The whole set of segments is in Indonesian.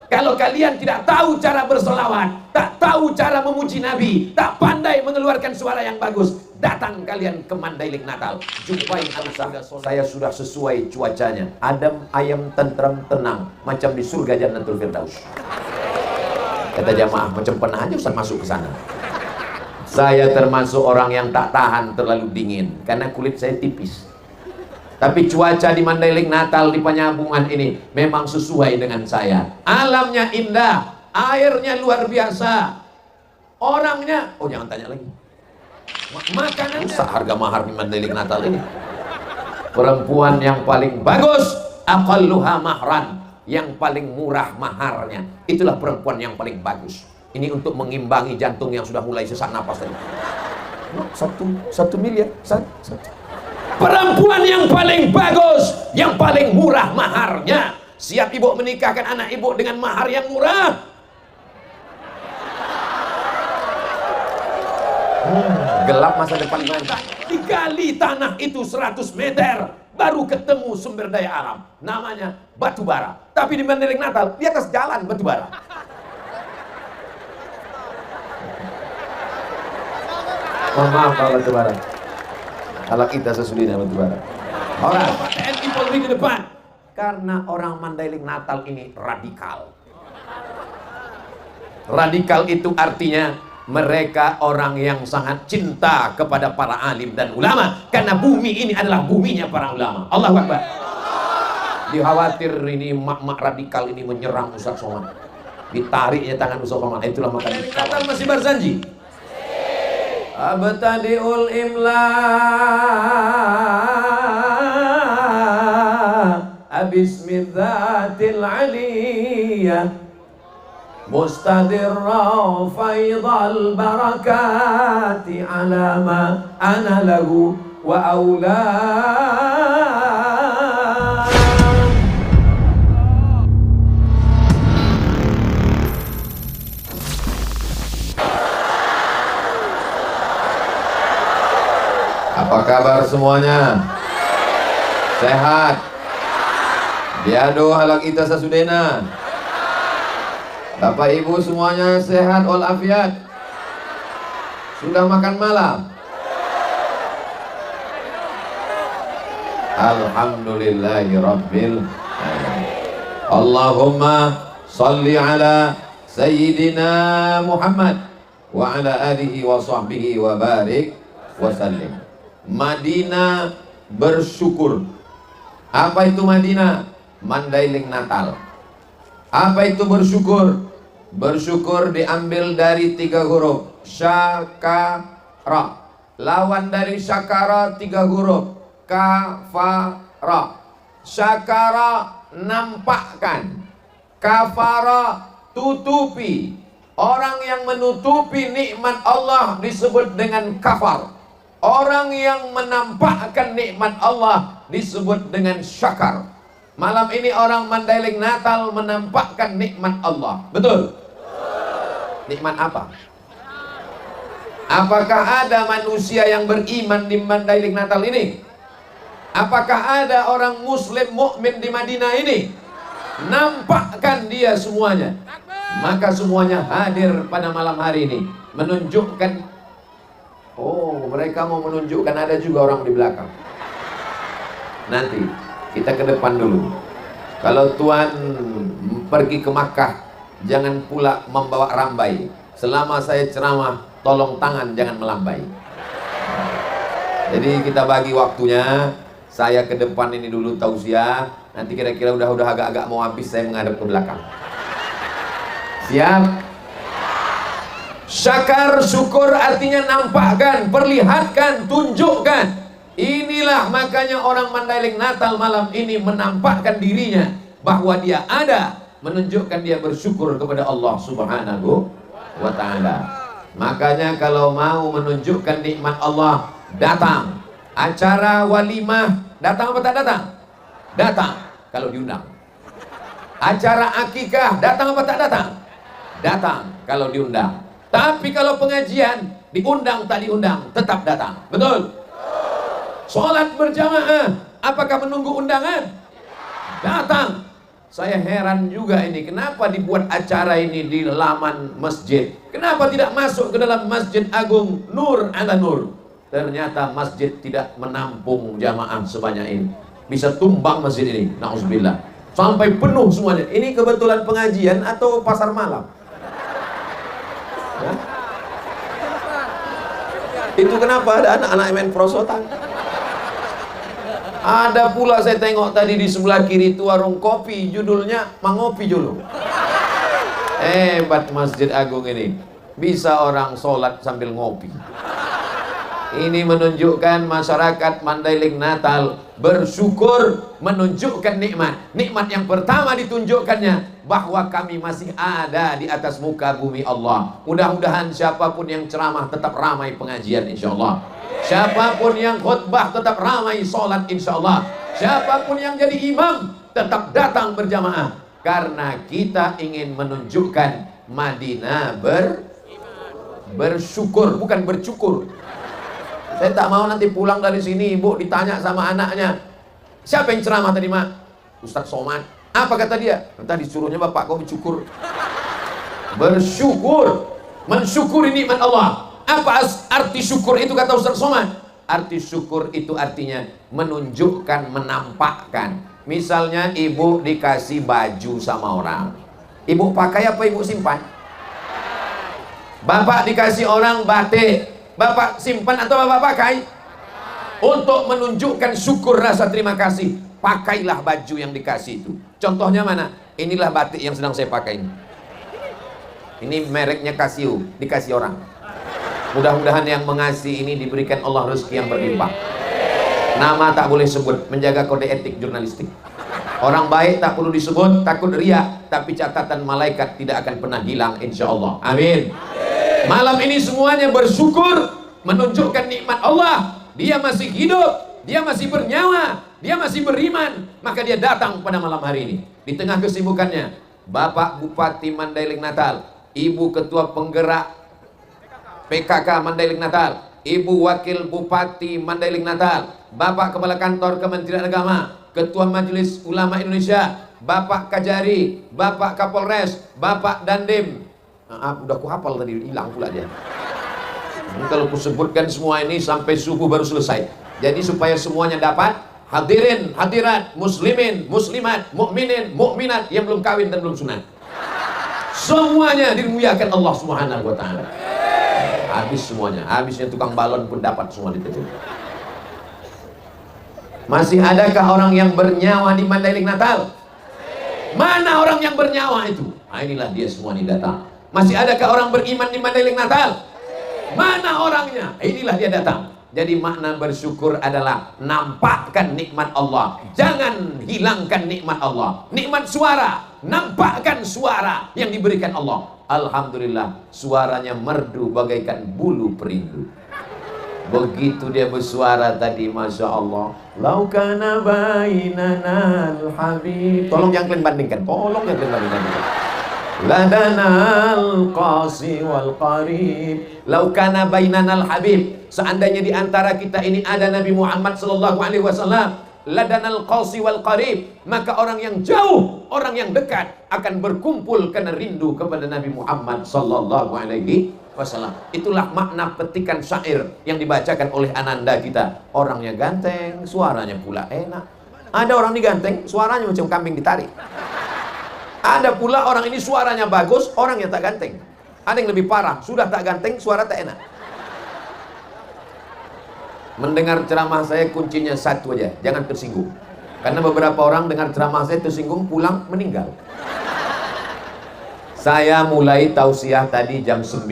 Kalau kalian tidak tahu cara berselawat, tak tahu cara memuji Nabi, tak pandai mengeluarkan suara yang bagus, datang kalian ke Mandailing Natal, jumpai Al-Sahda. Saya sudah sesuai cuacanya, adem, ayam, tentram, tenang, macam di surga Jannatul Firdaus. Kata jamaah, macam pernah aja Ustaz masuk ke sana. Saya termasuk orang yang tak tahan terlalu dingin, karena kulit saya tipis. Tapi cuaca di Mandailing Natal di Penyambungan ini memang sesuai dengan saya. Alamnya indah, airnya luar biasa, orangnya, oh jangan tanya lagi, makanannya seharga mahar di Mandailing Natal ini. Perempuan yang paling bagus, aqalluha mahran, yang paling murah maharnya, itulah perempuan yang paling bagus. Ini untuk mengimbangi jantung yang sudah mulai sesak napas tadi. Satu miliar, satu. Perempuan yang paling bagus, yang paling murah maharnya. Siap ibu menikahkan anak ibu dengan mahar yang murah? Gelap masa depan kita. Digali tanah itu 100 meter, baru ketemu sumber daya alam, namanya batu bara. Tapi di Mandailing Natal, di atas jalan batu bara. Maaf Pak batu bara, kalau kita sesudahnya batu bara. Orang TNI Polri ke depan, karena orang Mandailing Natal ini radikal. Radikal itu artinya mereka orang yang sangat cinta kepada para alim dan ulama, karena bumi ini adalah buminya para ulama. Allahu Akbar. Dikhawatir ini mak-mak radikal ini menyerang Ustaz Somad, ditariknya tangan Ustaz Somad. Itulah makanya Natal masih berjanji. Abtadi'ul imla bismidzatil aliyah mustadirra faidal barakati ala ma ana lahu wa aula. Apa kabar semuanya? Sehat? Biado halak ita sasudena. Bapak ibu semuanya sehat walafiat? Sudah makan malam? Alhamdulillahi rabbil alamin. Allahumma salli ala sayyidina Muhammad wa ala alihi wa sahbihi wa barik wa sallim. Madinah bersyukur. Apa itu Madinah? Mandailing Natal. Apa itu bersyukur? Bersyukur diambil dari 3 huruf, syakara. Lawan dari syakara 3 huruf, kafara. Syakara nampakkan, kafara tutupi. Orang yang menutupi nikmat Allah disebut dengan kafar. Orang yang menampakkan nikmat Allah disebut dengan syakar. Malam ini orang Mandailing Natal menampakkan nikmat Allah. Betul? Nikmat apa? Apakah ada manusia yang beriman di Mandailing Natal ini? Apakah ada orang muslim mukmin di Madinah ini? Nampakkan dia semuanya. Maka semuanya hadir pada malam hari ini menunjukkan, oh, mereka mau menunjukkan ada juga orang di belakang. Nanti kita ke depan dulu. Kalau Tuhan pergi ke Makkah, jangan pula membawa rambai. Selama saya ceramah, tolong tangan jangan melambai. Jadi kita bagi waktunya. Saya ke depan ini dulu tausiah. Nanti kira-kira udah agak-agak mau habis, saya menghadap ke belakang. Siap? Syakar, syukur artinya nampakkan, perlihatkan, tunjukkan. Inilah makanya orang Mandailing Natal malam ini menampakkan dirinya bahwa dia ada, menunjukkan dia bersyukur kepada Allah Subhanahu wa ta'ala. Makanya kalau mau menunjukkan nikmat Allah, datang. Acara walimah, datang apa tak datang? Datang kalau diundang. Acara akikah, datang apa tak datang? Datang kalau diundang. Tapi kalau pengajian, diundang tak diundang, tetap datang. Betul? Sholat berjamaah, apakah menunggu undangan? Datang. Saya heran juga ini, kenapa dibuat acara ini di laman masjid? Kenapa tidak masuk ke dalam Masjid Agung Nur ala Nur? Ternyata masjid tidak menampung jamaah sebanyak ini. Bisa tumbang masjid ini, na'udzubillah. Sampai penuh semuanya. Ini kebetulan pengajian atau pasar malam? Ya? Itu kenapa ada anak-anak main prosotan? Ada pula saya tengok tadi di sebelah kiri itu warung kopi, judulnya Mangopi Jolo. Hebat Masjid Agung ini, bisa orang sholat sambil ngopi. Ini menunjukkan masyarakat Mandailing Natal bersyukur, menunjukkan nikmat. Nikmat yang pertama ditunjukkannya bahwa kami masih ada di atas muka bumi Allah. Mudah-mudahan siapapun yang ceramah tetap ramai pengajian insyaallah. Siapapun yang khutbah tetap ramai sholat insyaallah. Siapapun yang jadi imam tetap datang berjamaah. Karena kita ingin menunjukkan Madinah bersyukur, bukan bercukur. Saya tak mau nanti pulang dari sini ibu ditanya sama anaknya, siapa yang ceramah tadi mak? Ustadz Somad. Apa kata dia? Tadi disuruhnya bapak kau bercukur. Bersyukur, mensyukuri nikmat Allah. Apa arti syukur itu kata Ustadz Somad? Arti syukur itu artinya menunjukkan, menampakkan. Misalnya ibu dikasih baju sama orang, ibu pakai apa ibu simpan? Bapak dikasih orang batik, bapak simpan atau bapak pakai? Untuk menunjukkan syukur rasa terima kasih, pakailah baju yang dikasih itu. Contohnya mana? Inilah batik yang sedang saya pakai ini. Ini mereknya Casio, dikasih orang. Mudah-mudahan yang mengasih ini diberikan Allah rezeki yang berlimpah. Nama tak boleh sebut, menjaga kode etik jurnalistik. Orang baik tak perlu disebut, takut riya, tapi catatan malaikat tidak akan pernah hilang insyaallah. Amin. Malam ini semuanya bersyukur, menunjukkan nikmat Allah. Dia masih hidup, dia masih bernyawa, dia masih beriman, maka dia datang pada malam hari ini. Di tengah kesibukannya, Bapak Bupati Mandailing Natal, Ibu Ketua Penggerak PKK Mandailing Natal, Ibu Wakil Bupati Mandailing Natal, Bapak Kepala Kantor Kementerian Agama, Ketua Majelis Ulama Indonesia, Bapak Kajari, Bapak Kapolres, Bapak Dandim. Udah ku hafal tadi, hilang pula dia. Kalau ku sebutkan semua ini sampai subuh baru selesai. Jadi supaya semuanya dapat, hadirin, hadirat, muslimin, muslimat, mukminin, mukminat yang belum kawin dan belum sunat, semuanya dimuliakan Allah Subhanahu wa taala. Habis semuanya, habisnya tukang balon pun dapat semua ditutup. Masih adakah orang yang bernyawa di Mandailing Natal? Mana orang yang bernyawa itu? Nah, inilah dia semua ini datang. Masih adakah orang beriman di Mandailing Natal? Mana orangnya? Inilah dia datang. Jadi makna bersyukur adalah nampakkan nikmat Allah, jangan hilangkan nikmat Allah. Nikmat suara, nampakkan suara yang diberikan Allah. Alhamdulillah, suaranya merdu bagaikan bulu perindu. Begitu dia bersuara tadi, masya Allah. Laukana bainana al-habib. Tolong jangan kalian bandingkan, tolong jangan kalian bandingkan. Ladanal qasi wal qarib. Laukana bainana al-habib. Seandainya di antara kita ini ada Nabi Muhammad sallallahu alaihi wasallam, ladanal qasi wal qarib, maka orang yang jauh, orang yang dekat akan berkumpul karena rindu kepada Nabi Muhammad sallallahu alaihi wasallam. Itulah makna petikan syair yang dibacakan oleh ananda kita. Orangnya ganteng, suaranya pula enak. Ada orang diganteng, suaranya macam kambing ditarik. Ada pula orang ini suaranya bagus, orangnya tak ganteng. Ada yang lebih parah, sudah tak ganteng, suara tak enak. Mendengar ceramah saya kuncinya satu aja, jangan tersinggung. Karena beberapa orang dengar ceramah saya tersinggung, pulang meninggal. Saya mulai tausiah tadi jam 9.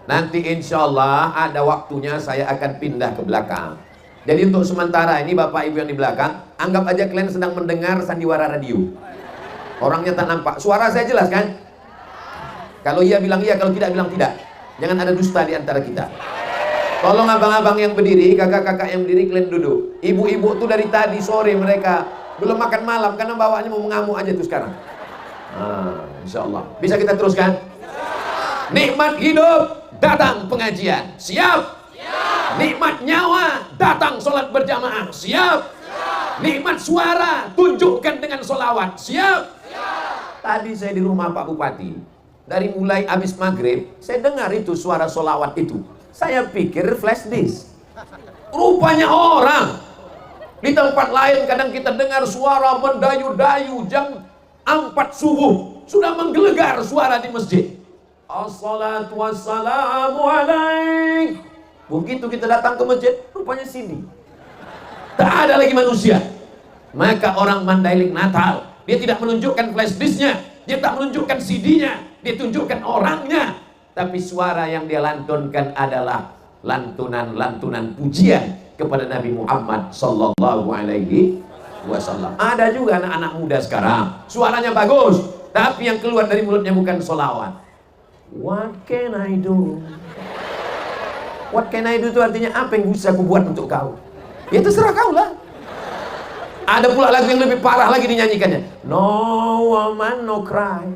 Nanti insya Allah ada waktunya saya akan pindah ke belakang. Jadi untuk sementara ini Bapak Ibu yang di belakang, anggap aja kalian sedang mendengar sandiwara radio. Orangnya tak nampak, suara saya jelas kan? Kalau iya bilang iya, kalau tidak bilang tidak. Jangan ada dusta di antara kita. Tolong abang-abang yang berdiri, kakak-kakak yang berdiri, kalian duduk. Ibu-ibu tuh dari tadi sore mereka belum makan malam karena bawaannya mau mengamuk aja tuh sekarang. Insya Allah. Bisa kita teruskan? Nikmat hidup, datang pengajian. Siap? Siap. Nikmat nyawa, datang sholat berjamaah. Siap? Siap. Nikmat suara, tunjukkan dengan sholawat. Siap? Tadi saya di rumah Pak Bupati, dari mulai habis maghrib, saya dengar itu suara sholawat itu. Saya pikir flash disk. Rupanya orang. Di tempat lain kadang kita dengar suara mendayu-dayu jam 4 subuh. Sudah menggelegar suara di masjid. Assalatu wassalamu alaik. Begitu kita datang ke masjid, rupanya CD. Tak ada lagi manusia. Maka orang Mandailing Natal, dia tidak menunjukkan flash disknya, dia tak menunjukkan CD-nya, dia tunjukkan orangnya. Tapi suara yang dia lantunkan adalah lantunan-lantunan pujian kepada Nabi Muhammad sallallahu alaihi wasallam. Ada juga anak-anak muda sekarang, suaranya bagus, tapi yang keluar dari mulutnya bukan sholawat. What can I do? What can I do itu artinya apa yang bisa aku buat untuk kau? Ya terserah kau lah. Ada pula lagu yang lebih parah lagi dinyanyikannya. No woman no cry.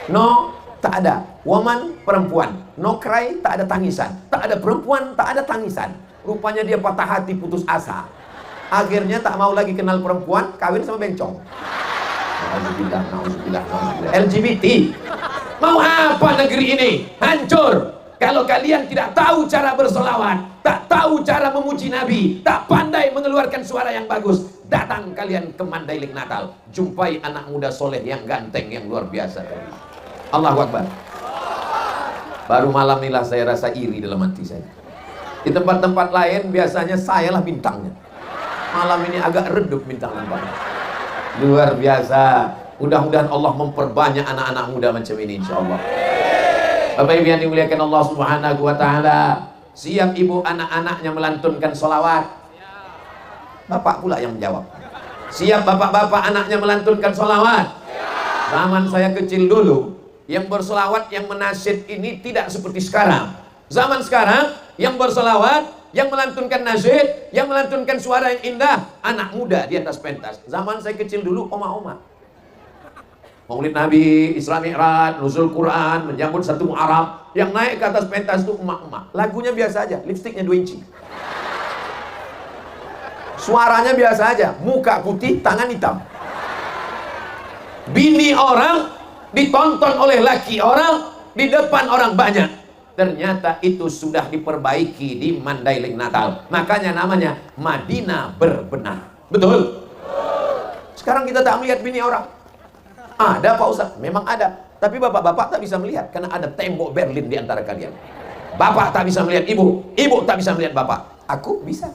No, tak ada. Woman, perempuan. No cry, tak ada tangisan. Tak ada perempuan, tak ada tangisan. Rupanya dia patah hati, putus asa. Akhirnya tak mau lagi kenal perempuan, kawin sama bencong. Nauzubillah, nauzubillah, nauzubillah. LGBT. Mau apa negeri ini? Hancur. Kalau kalian tidak tahu cara bersolawat, tak tahu cara memuji Nabi, tak pandai mengeluarkan suara yang bagus, datang kalian ke Mandailing Natal, jumpai anak muda soleh yang ganteng, yang luar biasa. Allahu Akbar. Baru malam inilah saya rasa iri dalam hati saya. Di tempat-tempat lain biasanya sayalah bintangnya. Malam ini agak redup bintang lampanya. Luar biasa. Mudah-mudahan Allah memperbanyak anak-anak muda macam ini, insya Allah. Bapak Ibu yang dimuliakan Allah Subhanahu wa Ta'ala, siap ibu anak-anaknya melantunkan sholawat? Bapak pula yang menjawab. Siap bapak-bapak anaknya melantunkan sholawat? Zaman saya kecil dulu, yang bersolawat, yang menasyid ini tidak seperti sekarang. Zaman sekarang, yang bersolawat, yang melantunkan nasyid, yang melantunkan suara yang indah, anak muda di atas pentas. Zaman saya kecil dulu, oma-oma. Maulid Nabi, Isra Mi'raj, Nuzul Quran, menyambut 1 Muharram, yang naik ke atas pentas itu emak-emak. Lagunya biasa aja, lipstiknya 2 inci. Suaranya biasa aja, muka putih, tangan hitam. Bini orang ditonton oleh laki orang di depan orang banyak. Ternyata itu sudah diperbaiki di Mandailing Natal. Makanya namanya Madinah Berbenah. Betul? Sekarang kita tak melihat bini orang. Ada Pak Ustaz? Memang ada. Tapi bapak-bapak tak bisa melihat karena ada tembok Berlin di antara kalian. Bapak tak bisa melihat ibu, ibu tak bisa melihat bapak. Aku bisa.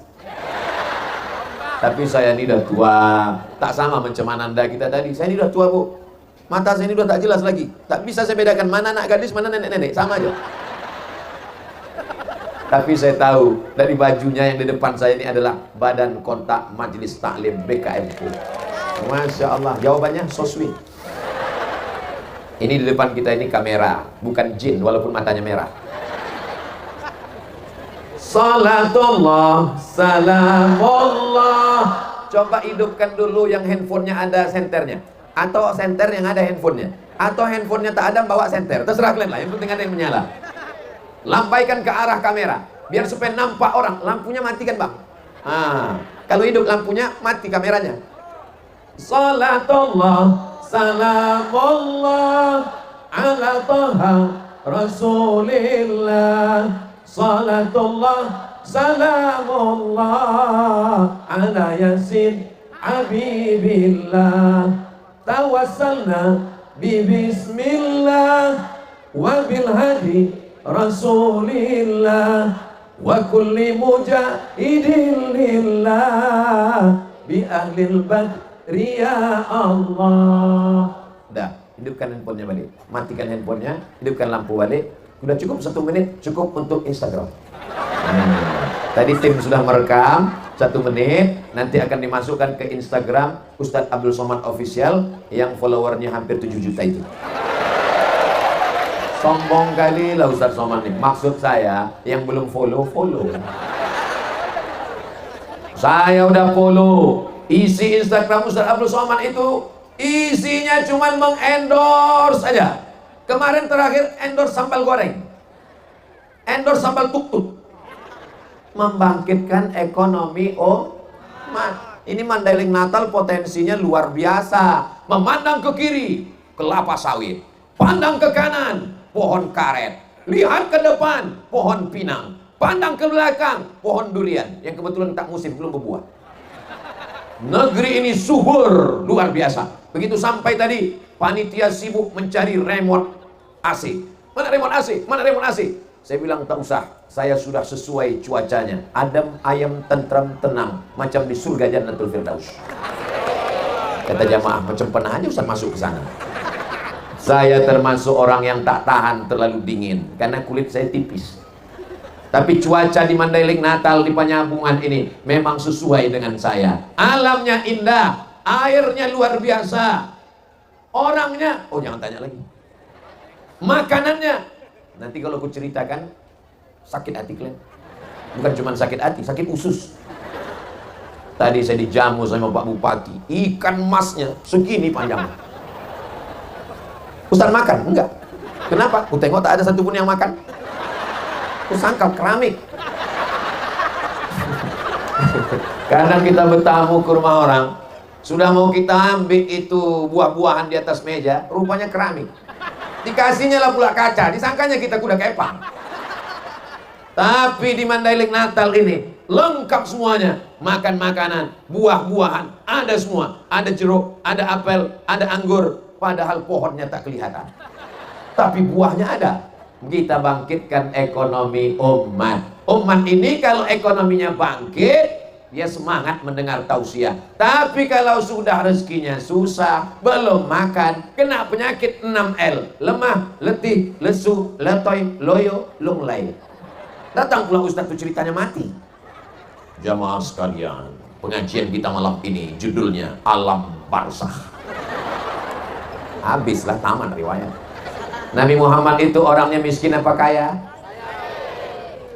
Tapi saya ini udah tua. Tak sama macam Ananda kita tadi. Saya ini udah tua, Bu. Mata saya ini udah tak jelas lagi. Tak bisa saya bedakan mana anak gadis, mana nenek-nenek. Sama aja. Tapi saya tahu dari bajunya yang di depan saya ini adalah Badan Kontak Majelis Taklim BKMP. Masya Allah. Jawabannya so sweet. Ini di depan kita ini kamera, bukan jin walaupun matanya merah. Salatullah, salamullah. Coba hidupkan dulu yang handphonenya ada senternya, atau senter yang ada handphonenya, atau handphonenya tak ada bawa senter. Terserah kalian lah, yang penting ada yang menyala. Lampaikan ke arah kamera, biar supaya nampak orang. Lampunya matikan bang. Kalau hidup lampunya, mati kameranya. Salatullah, salamullah ala taha rasulillah. Salatullah, salamullah ala yasin habibillah. Tawassalna bismillah wa bil hadi rasulillah wa kulli mujahidin lillah bi ahlil badri ya Allah. Dah, hidupkan handphonenya balik, matikan handphonenya, hidupkan lampu balik. Sudah cukup 1 menit, cukup untuk Instagram. Tadi tim sudah merekam 1 menit, nanti akan dimasukkan ke Instagram Ustadz Abdul Somad Official yang followernya hampir 7 juta itu. Sombong kali lah Ustadz Somad nih. Maksud saya yang belum follow. Saya udah follow. Isi Instagram Ustadz Abdul Somad itu isinya cuma mengendorse aja. Kemarin terakhir endorse sambal goreng, endorse sambal tuk-tuk. Membangkitkan ekonomi umat. Ini Mandailing Natal potensinya luar biasa. Memandang ke kiri, kelapa sawit. Pandang ke kanan, pohon karet. Lihat ke depan, pohon pinang. Pandang ke belakang, pohon durian. Yang kebetulan tak musim, belum berbuah. Negeri ini subur, luar biasa. Begitu sampai tadi, panitia sibuk mencari remote AC. Mana remote AC? Mana remote AC? Saya bilang tak usah, saya sudah sesuai cuacanya. Adem, ayam, tentram, tenang, macam di surga Jannatul Firdaus. Kata jamaah, macam pernah aja Ustaz masuk ke sana. Saya termasuk orang yang tak tahan terlalu dingin karena kulit saya tipis. Tapi cuaca di Mandailing Natal di Penyambungan ini memang sesuai dengan saya. Alamnya indah, airnya luar biasa. Orangnya, oh jangan tanya lagi. Makanannya, nanti kalau aku ceritakan sakit hati kalian. Bukan cuma sakit hati, sakit usus. Tadi saya dijamu sama Pak Bupati, ikan masnya segini panjang. Ustaz makan? Enggak. Kenapa? Aku tengok tak ada satupun yang makan. Aku sangkal keramik. Kadang kita bertamu ke rumah orang, sudah mau kita ambil itu buah-buahan di atas meja, rupanya keramik. Dikasihnya lah pula kaca, disangkanya kita kuda kepang. Tapi di Mandailing Natal ini lengkap semuanya. Makan makanan, buah-buahan, ada semua. Ada jeruk, ada apel, ada anggur. Padahal pohonnya tak kelihatan, tapi buahnya ada. Kita bangkitkan ekonomi umat. Umat ini kalau ekonominya bangkit, dia semangat mendengar tausiah. Tapi kalau sudah rezekinya susah, belum makan, kena penyakit 6L, lemah, letih, lesu, letoy, loyo, lunglai. Datang pula Ustaz itu ceritanya mati. Jamaah sekalian, pengajian kita malam ini judulnya Alam Barzakh. Habislah taman riwayat. Nabi Muhammad itu orangnya miskin apa kaya?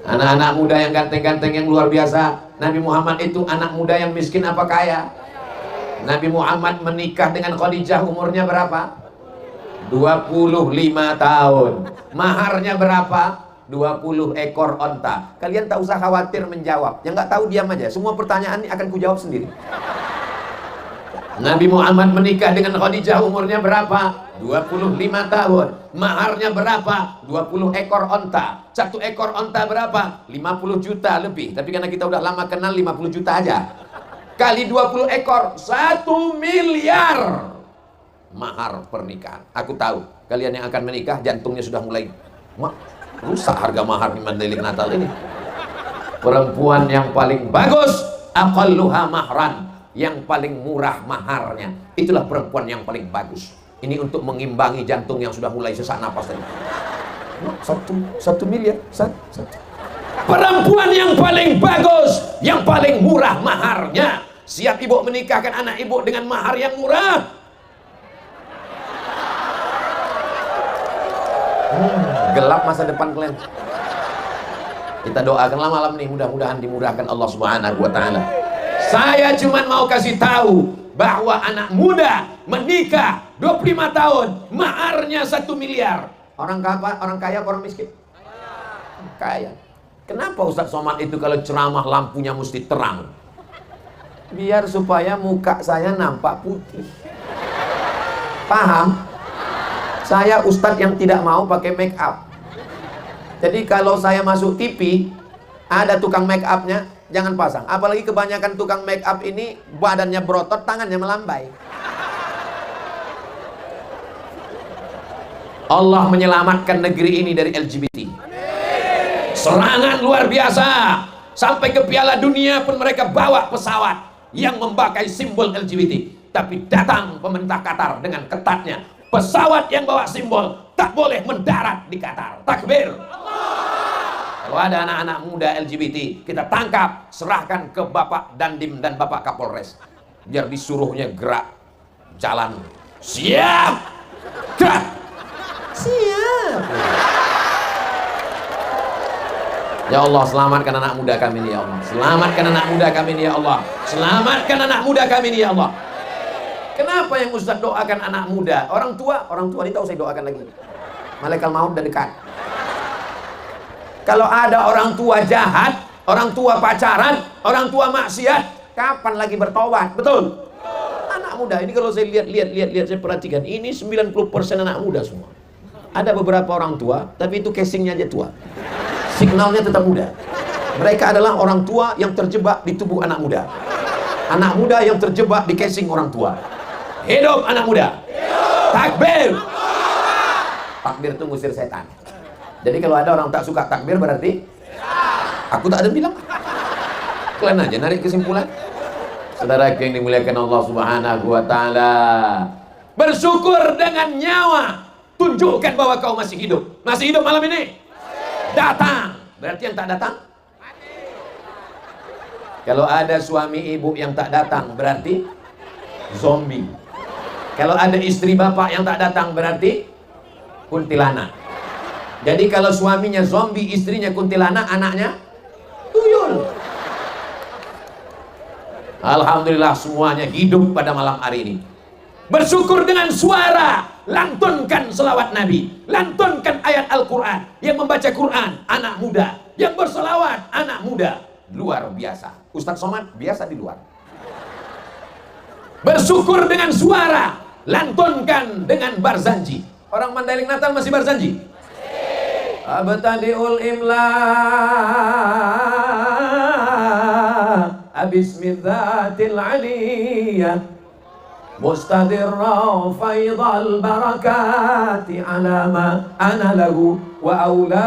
Anak-anak muda yang ganteng-ganteng yang luar biasa. Nabi Muhammad itu anak muda yang miskin apa kaya? Nabi Muhammad menikah dengan Khadijah umurnya berapa? 25 tahun. Maharnya berapa? 20 ekor onta. Kalian tak usah khawatir menjawab. Yang nggak tahu diam aja. Semua pertanyaan ini akan kujawab sendiri. Nabi Muhammad menikah dengan Khadijah umurnya berapa? 25 tahun. Maharnya berapa? 20 ekor onta. Satu ekor onta berapa? 50 juta lebih. Tapi karena kita udah lama kenal, 50 juta aja. Kali 20 ekor, 1 miliar. Mahar pernikahan. Aku tahu, kalian yang akan menikah jantungnya sudah mulai rusak harga mahar di Mandailing Natal ini. Perempuan yang paling bagus, aqalluha mahran, yang paling murah maharnya, itulah perempuan yang paling bagus. Ini untuk mengimbangi jantung yang sudah mulai sesak napas tadi. 1 miliar. Perempuan yang paling bagus, yang paling murah maharnya. Siap ibu menikahkan anak ibu dengan mahar yang murah? Gelap masa depan kalian. Kita doakanlah malam ini, mudah-mudahan dimudahkan Allah Subhanahu wa taala. Saya cuma mau kasih tahu bahwa anak muda menikah 25 tahun, maharnya 1 miliar. Orang kaya apa orang miskin? Kaya. Kenapa Ustaz Somad itu kalau ceramah lampunya mesti terang? Biar supaya muka saya nampak putih. Paham? Saya Ustadz yang tidak mau pakai make up. Jadi kalau saya masuk TV, ada tukang make upnya, jangan pasang. Apalagi kebanyakan tukang make up ini badannya berotot, tangannya melambai. Allah menyelamatkan negeri ini dari LGBT. Serangan luar biasa. Sampai ke Piala Dunia pun mereka bawa pesawat yang memakai simbol LGBT. Tapi datang pemerintah Qatar dengan ketatnya. Pesawat yang bawa simbol tak boleh mendarat di Qatar. Takbir. Kalau ada anak-anak muda LGBT, kita tangkap, serahkan ke Bapak Dandim dan Bapak Kapolres. Biar disuruhnya gerak jalan. Siap. Gerak. Siap. Ya Allah, selamatkan anak muda kami ini ya Allah. Selamatkan anak muda kami ini ya Allah. Selamatkan anak muda kami ini ya Allah. Kenapa yang Ustaz doakan anak muda? Orang tua ini tahu saya doakan lagi. Malaikat maut udah dekat. Kalau ada orang tua jahat, orang tua pacaran, orang tua maksiat, Kapan lagi bertobat? Betul? Anak muda ini kalau saya lihat saya perhatikan, ini 90% anak muda semua. Ada beberapa orang tua, tapi itu casingnya aja tua. Signalnya tetap muda. Mereka adalah orang tua yang terjebak di tubuh anak muda. Anak muda yang terjebak di casing orang tua. Hidup anak muda. Takbir. Takbir itu ngusir setan. Jadi kalau ada orang tak suka takbir berarti aku tak ada bilang. Kalian aja narik kesimpulan. Saudara yang dimuliakan Allah Subhanahu wa taala. Bersyukur dengan nyawa. Tunjukkan bahwa kau masih hidup. Masih hidup malam ini? Datang. Berarti yang tak datang? Kalau ada suami ibu yang tak datang berarti zombie. Kalau ada istri bapak yang tak datang berarti kuntilanak. Jadi kalau suaminya zombie, istrinya kuntilanak, anaknya tuyul. Alhamdulillah semuanya hidup pada malam hari ini. Bersyukur dengan suara. Lantunkan selawat Nabi. Lantunkan ayat Al-Quran. Yang membaca Quran, anak muda. Yang berselawat, anak muda. Luar biasa. Ustadz Somad biasa di luar. Bersyukur dengan suara. Lantunkan dengan barzanji. Orang Mandailing Natal masih barzanji? Abtadi'ul imla Bismidzatil aliyah Mustadirra faidal barakati Alama ana lahu wa aulam.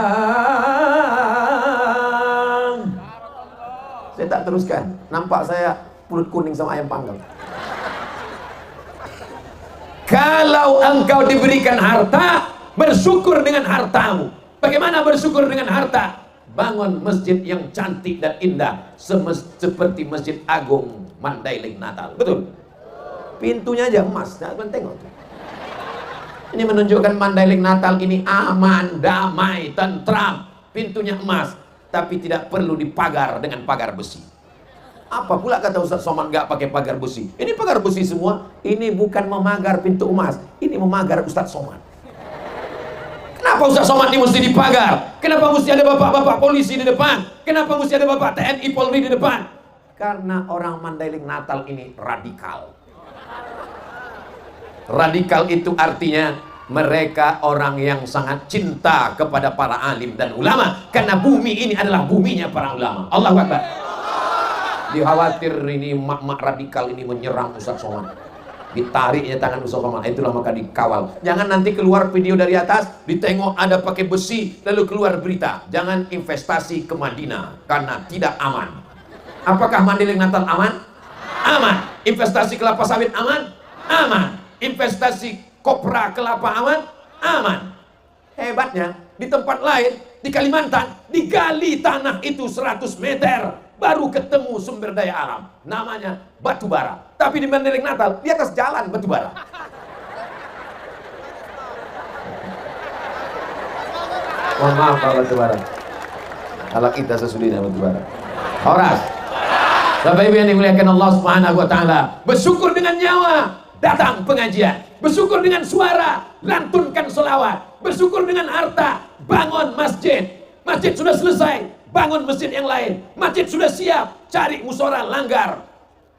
Saya tak teruskan. Nampak saya perut kuning sama ayam panggang. Kalau engkau diberikan harta, bersyukur dengan hartamu. Bagaimana bersyukur dengan harta? Bangun masjid yang cantik dan indah seperti Masjid Agung Mandailing Natal. Betul? Pintunya aja emas. Jangan tengok. Ini menunjukkan Mandailing Natal ini aman, damai, tentram. Pintunya emas, tapi tidak perlu dipagar dengan pagar besi. Apa pula kata Ustaz Somad nggak pakai pagar besi? Ini pagar besi semua. Ini bukan memagar pintu emas. Ini memagar Ustaz Somad. Kenapa Ustaz Somad ini mesti dipagar? Kenapa mesti ada bapak-bapak polisi di depan? Kenapa mesti ada bapak TNI Polri di depan? Karena orang Mandailing Natal ini radikal. Radikal itu artinya mereka orang yang sangat cinta kepada para alim dan ulama. Karena bumi ini adalah buminya para ulama. Allahu Akbar. Dikhawatir ini mak-mak radikal ini menyerang Ustaz Somad. Ditariknya tangan Ustaz Somad, itulah maka dikawal. Jangan nanti keluar video dari atas, ditengok ada pakai besi, lalu keluar berita. Jangan investasi ke Madinah, karena tidak aman. Apakah Mandailing Natal aman? Aman. Investasi kelapa sawit aman? Aman. Investasi kopra kelapa aman? Aman. Hebatnya, di tempat lain, di Kalimantan, digali tanah itu 100 meter. Baru ketemu sumber daya alam. Namanya batu bara. Tapi di Mandailing Natal, di atas jalan batu bara. Mohon maaf Pak batu bara. Kalau kita sesudahnya batu bara. Horas. Bapak Ibu yang dimuliakan Allah Subhanahu wa taala. Bersyukur dengan nyawa, datang pengajian. Bersyukur dengan suara, lantunkan selawat. Bersyukur dengan harta, bangun masjid. Masjid sudah selesai, bangun masjid yang lain. Masjid sudah siap, cari musyawarah langgar.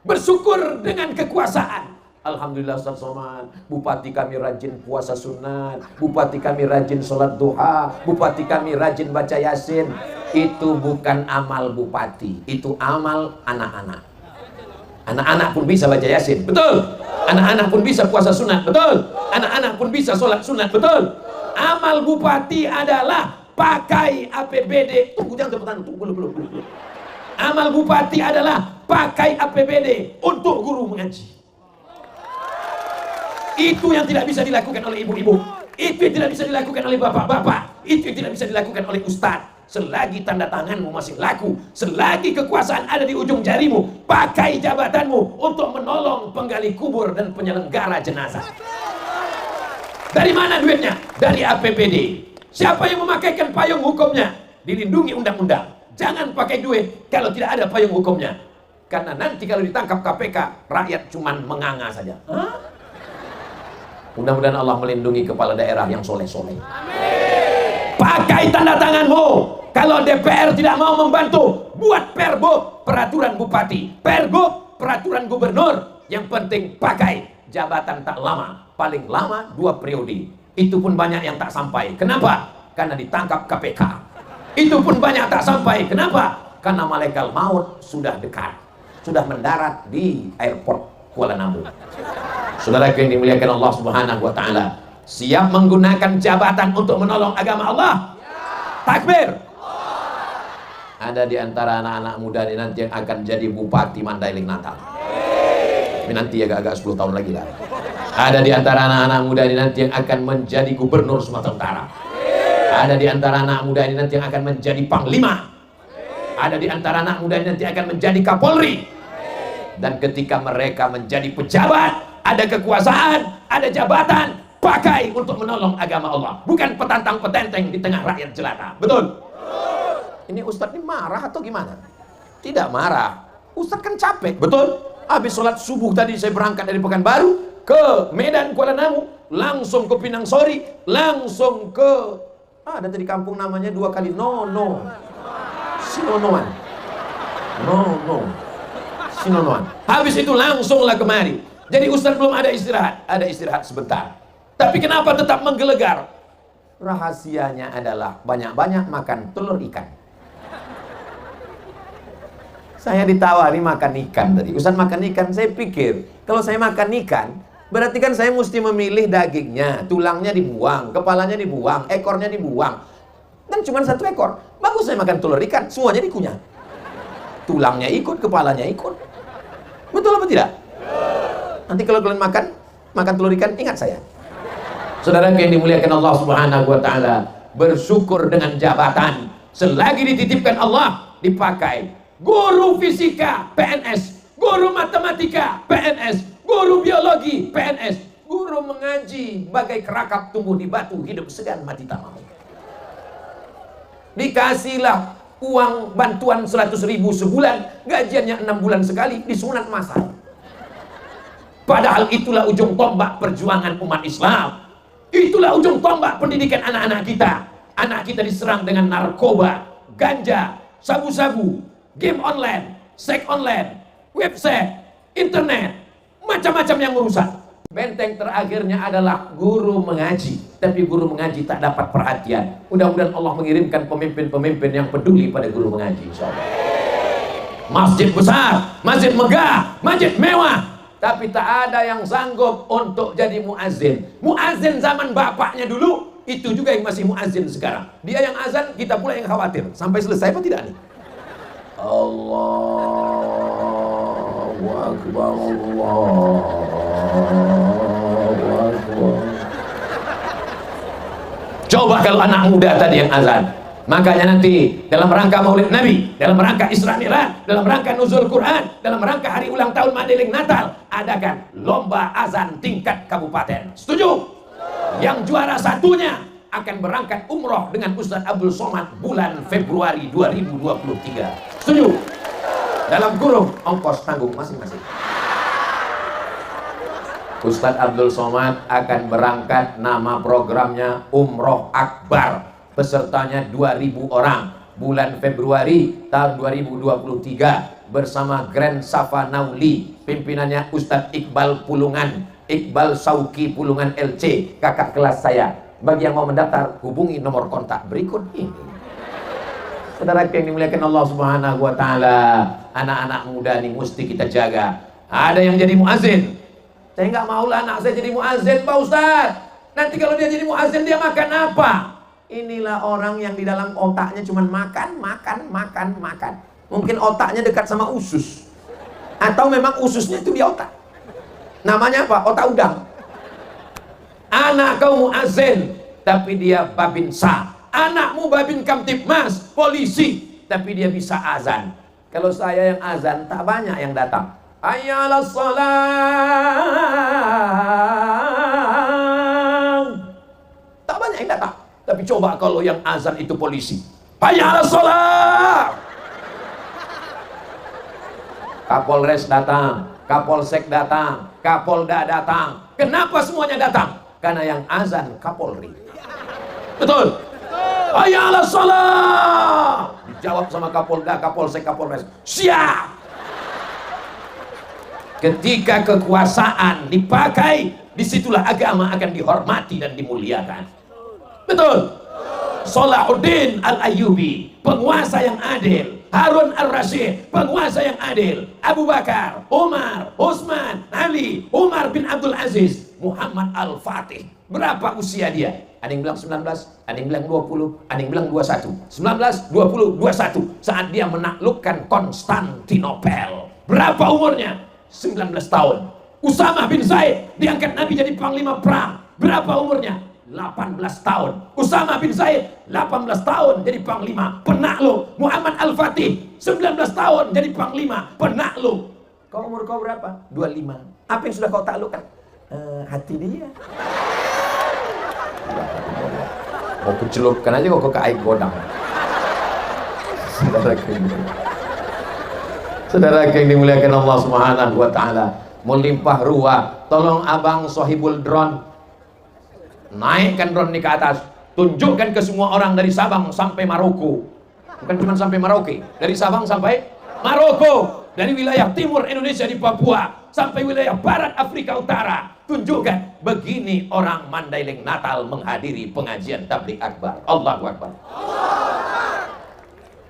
Bersyukur dengan kekuasaan. Alhamdulillah Ustaz Somad, bupati kami rajin puasa sunat, bupati kami rajin sholat duha, bupati kami rajin baca yasin. Itu bukan amal bupati, itu amal anak-anak. Anak-anak pun bisa baca yasin, betul? Anak-anak pun bisa puasa sunat, betul? Anak-anak pun bisa sholat sunat, betul? Amal bupati adalah pakai APBD. Tunggu, jangan tepuk tangan, tunggu, belum. Amal bupati adalah pakai APBD untuk guru mengaji. Itu yang tidak bisa dilakukan oleh ibu-ibu. Itu yang tidak bisa dilakukan oleh bapak-bapak. Itu yang tidak bisa dilakukan oleh ustadz. Selagi tanda tanganmu masih laku, selagi kekuasaan ada di ujung jarimu, pakai jabatanmu untuk menolong penggali kubur dan penyelenggara jenazah. Dari mana duitnya? Dari APBD. Siapa yang memakaikan payung hukumnya? Dilindungi undang-undang. Jangan pakai duit kalau tidak ada payung hukumnya. Karena nanti kalau ditangkap KPK, rakyat cuman menganga saja. Hah? Mudah-mudahan Allah melindungi kepala daerah yang soleh-soleh. pakai tanda tanganmu. Kalau DPR tidak mau membantu, buat Pergub, peraturan bupati, Pergub, peraturan gubernur. Yang penting pakai. Jabatan tak lama, paling lama 2 periode. Itu pun banyak yang tak sampai. Kenapa? Karena ditangkap KPK. Itu pun banyak tak sampai. Kenapa? Karena malaikat maut sudah dekat, sudah mendarat di airport Kuala Namu. Saudara yang dimuliakan Allah Subhanahu wa taala, siap menggunakan jabatan untuk menolong agama Allah? Takbir. Ada di antara anak-anak muda ini nanti yang akan jadi bupati Mandailing Natal. Tapi nanti agak-agak 10 tahun lagi lah. Ada di antara anak-anak muda ini nanti yang akan menjadi gubernur Sumatera Utara. Ada di antara anak muda ini nanti yang akan menjadi panglima. Ada di antara anak muda ini nanti akan menjadi Kapolri. Dan ketika mereka menjadi pejabat, ada kekuasaan, ada jabatan, pakai untuk menolong agama Allah, bukan petantang petenteng di tengah rakyat jelata. Betul? Ini Ustadz ini marah atau gimana? Tidak marah. Ustadz kan capek. Betul? Habis sholat subuh tadi saya berangkat dari Pekanbaru ke Medan Kuala Namu, langsung ke Pinang Sori, langsung ke ada tadi kampung namanya 2 kali Nono, Sinonoan. Nono, Sinonoan. Habis itu langsunglah kemari. Jadi Ustadz belum ada istirahat. Ada istirahat sebentar. Tapi kenapa tetap menggelegar? Rahasianya adalah banyak-banyak makan telur ikan. Saya ditawari makan ikan tadi. Ustaz makan ikan, saya pikir kalau saya makan ikan, berarti kan saya mesti memilih dagingnya, tulangnya dibuang, kepalanya dibuang, ekornya dibuang. Dan cuma 1 ekor. Bagus saya makan telur ikan, semuanya dikunyah. Tulangnya ikut, kepalanya ikut. Betul apa tidak? Nanti kalau kalian makan telur ikan, ingat saya. Saudara yang dimuliakan Allah Subhanahu wa taala, bersyukur dengan jabatan selagi dititipkan Allah dipakai. Guru fisika PNS, guru matematika PNS, guru biologi PNS, guru mengaji bagai kerakap tumbuh di batu, hidup segan mati tak mau. Dikasihlah uang bantuan 100.000 sebulan, gajiannya 6 bulan sekali, disunat masal. Padahal itulah ujung tombak perjuangan umat Islam. Itulah ujung tombak pendidikan anak-anak kita. Anak kita diserang dengan narkoba, ganja, sabu-sabu, game online, seks online, website, internet, macam-macam yang merusak. Benteng terakhirnya adalah guru mengaji. Tapi guru mengaji tak dapat perhatian. Mudah-mudahan Allah mengirimkan pemimpin-pemimpin yang peduli pada guru mengaji, insyaallah. Masjid besar, masjid megah, masjid mewah, tapi tak ada yang sanggup untuk jadi muazin. Muazin zaman bapaknya dulu, itu juga yang masih muazin sekarang. Dia yang azan, kita pula yang khawatir. Sampai selesai apa tidak nih? Allahu Akbar, Allahu Akbar. Coba kalau anak muda tadi yang azan. Makanya nanti dalam rangka Maulid Nabi, dalam rangka Isra Mi'raj, dalam rangka Nuzul Quran, dalam rangka hari ulang tahun Mandailing Natal, adakan lomba azan tingkat kabupaten. Setuju? Yang juara satunya akan berangkat umroh dengan Ustadz Abdul Somad bulan Februari 2023. Setuju? Dalam kurung ongkos tanggung masing-masing. Ustadz Abdul Somad akan berangkat, nama programnya Umroh Akbar. Pesertanya 2.000 orang bulan Februari tahun 2023 bersama Grand Safa Nauli, pimpinannya Ustadz Iqbal Pulungan, Iqbal Sauki Pulungan LC, kakak kelas saya. Bagi yang mau mendaftar, hubungi nomor kontak berikut ini. Saudara yang dimuliakan Allah Subhanahu wa taala, anak-anak muda ini mesti kita jaga. Ada yang jadi muazin. Saya nggak maulah anak saya jadi muazin, Pak Ustaz. Nanti kalau dia jadi muazin, dia makan apa? Inilah orang yang di dalam otaknya cuma makan. Mungkin otaknya dekat sama usus. Atau memang ususnya itu di otak. Namanya apa? Otak udang. Anak kau muazin, tapi dia babinsa. Anakmu babin kamtibmas, polisi, tapi dia bisa azan. Kalau saya yang azan, tak banyak yang datang. Hayyalas shalah. Tak banyak yang datang. Tapi coba kalau yang azan itu polisi. Hayyalas shalah. Kapolres datang, Kapolsek datang, Kapolda datang. Kenapa semuanya datang? Karena yang azan Kapolri. Betul? hayya 'alas shalah. Dijawab sama Kapolda, Kapolsek, Kapolres, siap. Ketika kekuasaan dipakai, disitulah agama akan dihormati dan dimuliakan. Betul. Salahuddin Al-Ayyubi, penguasa yang adil. Harun Ar-Rasyid, penguasa yang adil. Abu Bakar, Umar, Utsman, Ali, Umar bin Abdul Aziz, Muhammad Al-Fatih. Berapa usia dia? Ada yang bilang 19, ada yang bilang 20, ada yang bilang 21. 19, 20, 21. Saat dia menaklukkan Konstantinopel. Berapa umurnya? 19 tahun. Usamah bin Zaid diangkat Nabi jadi panglima perang. Berapa umurnya? 18 tahun. Usamah bin Zaid 18 tahun jadi panglima penakluk. Muhammad Al-Fatih 19 tahun jadi panglima penakluk. Umur kau berapa? 25. Apa yang sudah kau taklukkan? Hati dia. Mau kucelupkan aja kok ke air godang. Saudara yang dimuliakan Allah Subhanahu wa taala, melimpah ruah. Tolong abang sahibul drone, naikkan drone ini ke atas, tunjukkan ke semua orang dari Sabang sampai Maroko. Bukan cuma sampai Merauke, dari Sabang sampai Maroko, dari wilayah timur Indonesia di Papua sampai wilayah barat Afrika Utara. Tunjukkan begini orang Mandailing Natal menghadiri pengajian tabligh akbar. Allahu Akbar.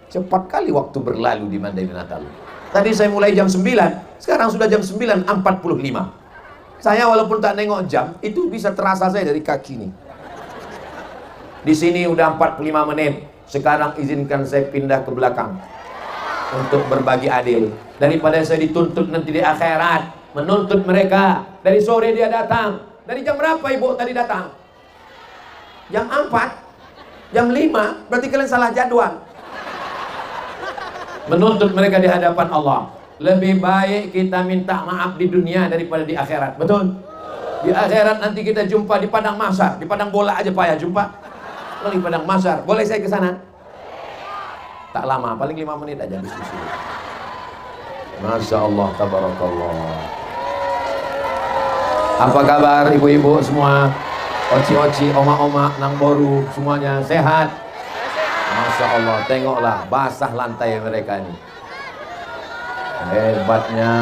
Cepat kali waktu berlalu di Mandailing Natal. Tadi saya mulai jam 9, sekarang sudah jam 9.45. Saya walaupun tak nengok jam, itu bisa terasa saya dari kaki nih. Di sini udah 45 menit. Sekarang izinkan saya pindah ke belakang untuk berbagi adil. Daripada saya dituntut nanti di akhirat menuntut mereka. Dari sore dia datang. Dari jam berapa ibu tadi datang? Jam 4, jam 5. Berarti kalian salah jadwal. Menuntut mereka di hadapan Allah. Lebih baik kita minta maaf di dunia daripada di akhirat. Betul? Di akhirat nanti kita jumpa di padang mahsyar. Di padang bola aja payah jumpa. Kalau di padang mahsyar, boleh saya ke sana? Tak lama, paling 5 menit aja diskusi. Masya Allah, tabarakallah. Apa kabar ibu-ibu semua? Oci-oci, oma-oma, nang boru, semuanya sehat? Masya Allah, tengoklah basah lantai mereka ini. Hebatnya.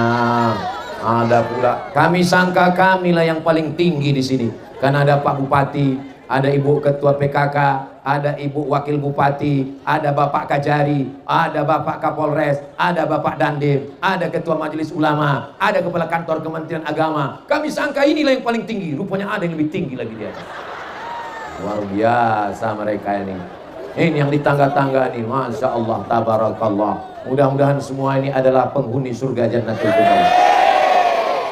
Ada pula, kami sangka kamilah yang paling tinggi di sini. Karena ada Pak Bupati, ada Ibu Ketua PKK, ada Ibu Wakil Bupati, ada Bapak Kajari, ada Bapak Kapolres, ada Bapak Dandim, ada Ketua Majelis Ulama, ada Kepala Kantor Kementerian Agama. Kami sangka inilah yang paling tinggi, rupanya ada yang lebih tinggi lagi di atas. Luar biasa mereka ini. Ini yang di tangga-tangga ini, Masya Allah, tabarakallah. Mudah-mudahan semua ini adalah penghuni surga Jannatul Firdaus.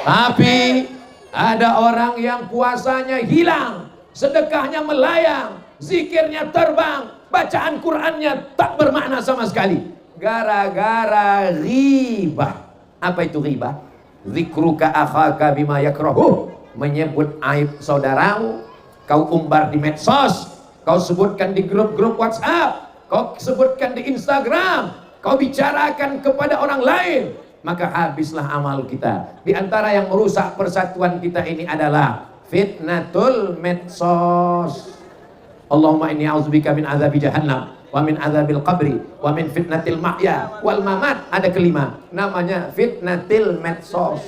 Tapi ada orang yang puasanya hilang, sedekahnya melayang, zikirnya terbang, bacaan Qur'annya tak bermakna sama sekali. Gara-gara ghibah. Apa itu ghibah? Zikruka akhaka bima yakrahu. Menyebut aib saudaramu, kau umbar di medsos, kau sebutkan di grup-grup WhatsApp, kau sebutkan di Instagram, kau bicarakan kepada orang lain, maka habislah amal kita. Di antara yang merusak persatuan kita ini adalah fitnatul medsos. Allahumma inni a'udzubika min azabi jahannam wa min azabil qabri wa min fitnatil mahya wal mamat. Ada kelima, namanya fitnatil medsos.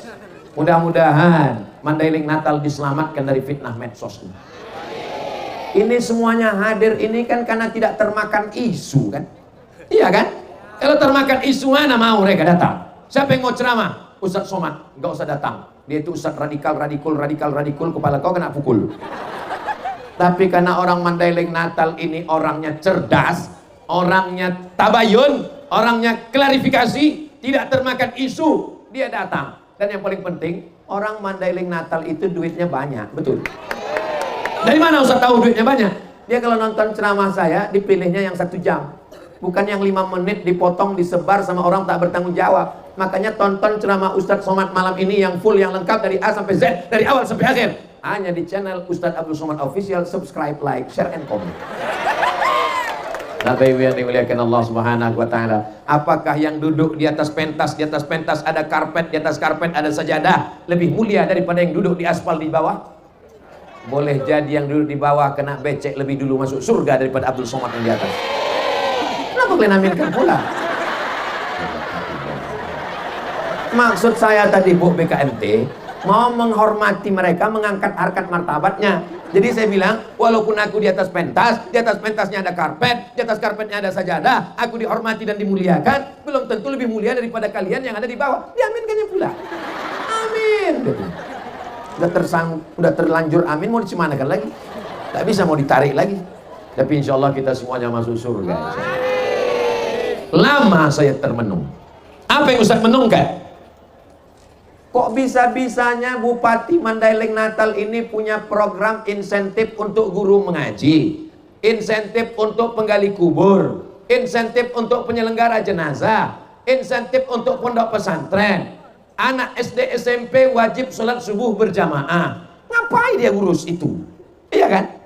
Mudah-mudahan Mandailing Natal diselamatkan dari fitnah medsos ini. Ini semuanya hadir ini kan karena tidak termakan isu kan? Iya kan? Kalau termakan isu mana mau mereka datang? Siapa yang mau ceramah? Ustaz Somad, nggak usah datang. Dia itu ustaz radikal, kepala kau kena pukul. Tapi karena orang Mandailing Natal ini orangnya cerdas, orangnya tabayun, orangnya klarifikasi, tidak termakan isu, dia datang. Dan yang paling penting, orang Mandailing Natal itu duitnya banyak, betul. Dari mana Ustaz tahu duitnya banyak? Dia kalau nonton ceramah saya, dipilihnya yang 1 jam. Bukan yang 5 menit dipotong, disebar sama orang tak bertanggung jawab. Makanya tonton ceramah Ustadz Somad malam ini yang full, yang lengkap dari A sampai Z, dari awal sampai akhir. Hanya di channel Ustadz Abdul Somad Official. Subscribe, like, share, and comment. Bapak Ibu yang dimuliakan Allah Subhanahu wa taala. Apakah yang duduk di atas pentas ada karpet, di atas karpet ada sajadah, lebih mulia daripada yang duduk di aspal di bawah? Boleh jadi yang duduk di bawah kena becek lebih dulu masuk surga daripada Abdul Somad yang di atas. Kenapa kalian aminkan pula? Maksud saya tadi Bu BKMT mau menghormati mereka, mengangkat harkat martabatnya. Jadi saya bilang, walaupun aku di atas pentasnya ada karpet, di atas karpetnya ada sajadah, aku dihormati dan dimuliakan, belum tentu lebih mulia daripada kalian yang ada di bawah. Diaminkannya pula. Amin. Udah terlanjur amin, mau dicemanakan lagi? Tak bisa mau ditarik lagi. Tapi insya Allah kita semuanya masuk surga. Lama saya termenung. Apa yang Ustaz menungkan? Kok bisa-bisanya Bupati Mandailing Natal ini punya program insentif untuk guru mengaji, insentif untuk penggali kubur, insentif untuk penyelenggara jenazah, insentif untuk pondok pesantren, anak SD SMP wajib sholat subuh berjamaah. Ngapain dia urus itu? Iya kan?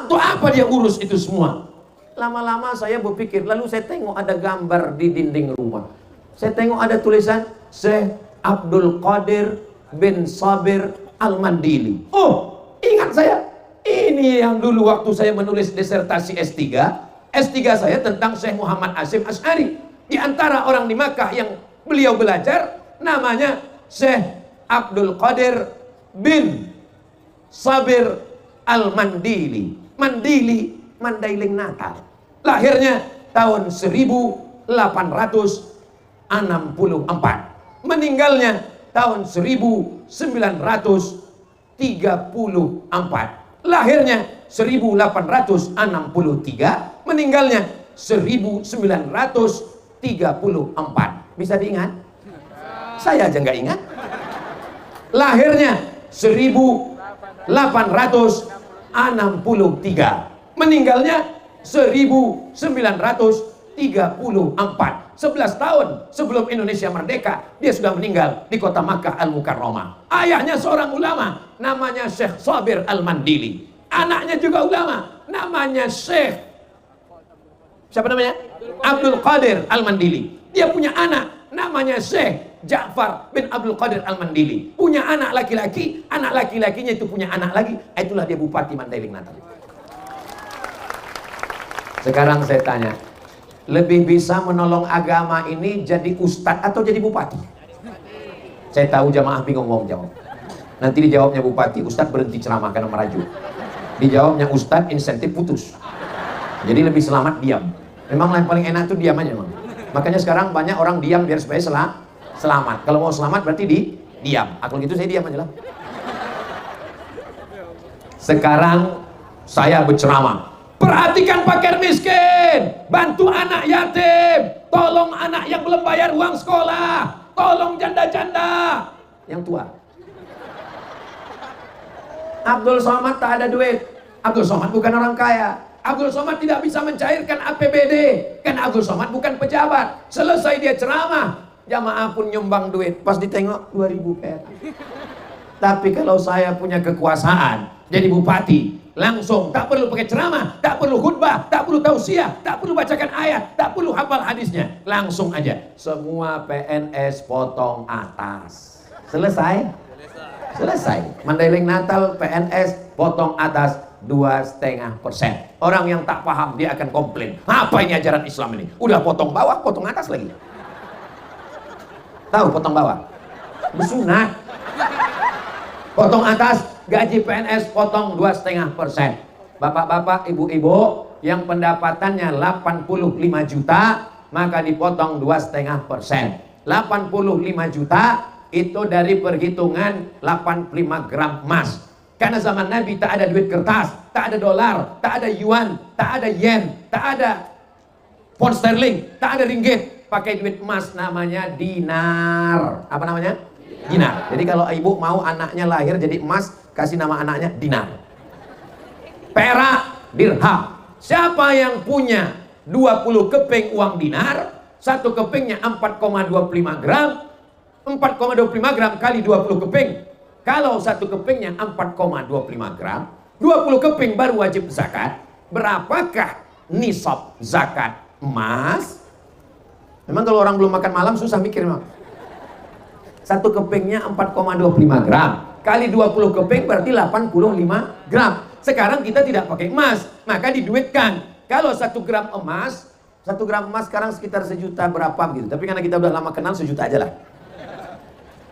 Untuk apa dia urus itu semua? Lama-lama saya berpikir, lalu saya tengok ada gambar di dinding rumah. Saya tengok ada tulisan Syekh Abdul Qadir bin Sabir Al-Mandili. Oh, ingat saya. Ini yang dulu waktu saya menulis disertasi S3 saya tentang Syekh Muhammad Hasyim Asy'ari. Di antara orang di Makkah yang beliau belajar, namanya Syekh Abdul Qadir bin Sabir Al-Mandili. Mandili, Mandailing Natal. Lahirnya tahun 1864. Meninggalnya tahun 1934. Lahirnya 1863, meninggalnya 1934. Bisa diingat? Saya aja nggak ingat. Lahirnya 1863, meninggalnya 1934. 11 tahun sebelum Indonesia merdeka, dia sudah meninggal di kota Makkah Al-Mukarramah. Ayahnya seorang ulama, namanya Syekh Sabir Al-Mandili. Anaknya juga ulama, namanya Syekh, siapa namanya? Abdul Qadir Al-Mandili. Dia punya anak, namanya Syekh Ja'far bin Abdul Qadir Al-Mandili. Punya anak laki-laki, anak laki-lakinya itu punya anak lagi. Itulah dia Bupati Mandailing Natal. Sekarang saya tanya, lebih bisa menolong agama ini jadi ustadz atau jadi bupati? Saya tahu jamaah bingung mau jawab. Nanti dijawabnya bupati, ustadz berhenti ceramah karena merajuk. Dijawabnya ustadz, insentif putus. Jadi lebih selamat diam. Memang yang paling enak tuh diam aja memang. Makanya sekarang banyak orang diam biar supaya selamat. Kalau mau selamat berarti diam. Kalau gitu saya diam aja lah. Sekarang saya berceramah. Perhatikan fakir miskin, bantu anak yatim, tolong anak yang belum bayar uang sekolah, tolong janda-janda yang tua. Abdul Somad tak ada duit. Abdul Somad bukan orang kaya. Abdul Somad tidak bisa mencairkan APBD, kan Abdul Somad bukan pejabat. Selesai dia ceramah, jamaah pun nyumbang duit. Pas ditengok 2000 perak. Tapi kalau saya punya kekuasaan jadi bupati, langsung tak perlu pakai ceramah, tak perlu khutbah, tak perlu tausiah, tak perlu bacakan ayat, tak perlu hafal hadisnya, langsung aja semua PNS potong atas. Selesai. Mandailing Natal PNS potong atas 2,5%. Orang yang tak paham dia akan komplain, apa ini ajaran Islam ini? Udah potong bawah, potong atas lagi. Tahu potong bawah? Bersunat. Potong atas, gaji PNS potong 2,5%. Bapak-bapak, ibu-ibu yang pendapatannya 85 juta, maka dipotong 2,5%. 85 juta itu dari perhitungan 85 gram emas. Karena zaman Nabi tak ada duit kertas, tak ada dolar, tak ada yuan, tak ada yen, tak ada pound sterling, tak ada ringgit. Pakai duit emas namanya dinar. Apa namanya? Dinar. Jadi kalau ibu mau anaknya lahir jadi emas, kasih nama anaknya dinar. Perak, dirham. Siapa yang punya 20 keping uang dinar, satu kepingnya 4,25 gram, 4,25 gram kali 20 keping. Kalau satu kepingnya 4,25 gram, 20 keping baru wajib zakat. Berapakah nisab zakat emas? Memang kalau orang belum makan malam susah mikir memang. Satu kepingnya 4,25 gram. kali 20 keping berarti 85 gram. Sekarang kita tidak pakai emas, maka diduitkan. Kalau 1 gram emas, 1 gram emas sekarang sekitar 1 juta berapa gitu. Tapi karena kita udah lama kenal, 1 juta aja lah.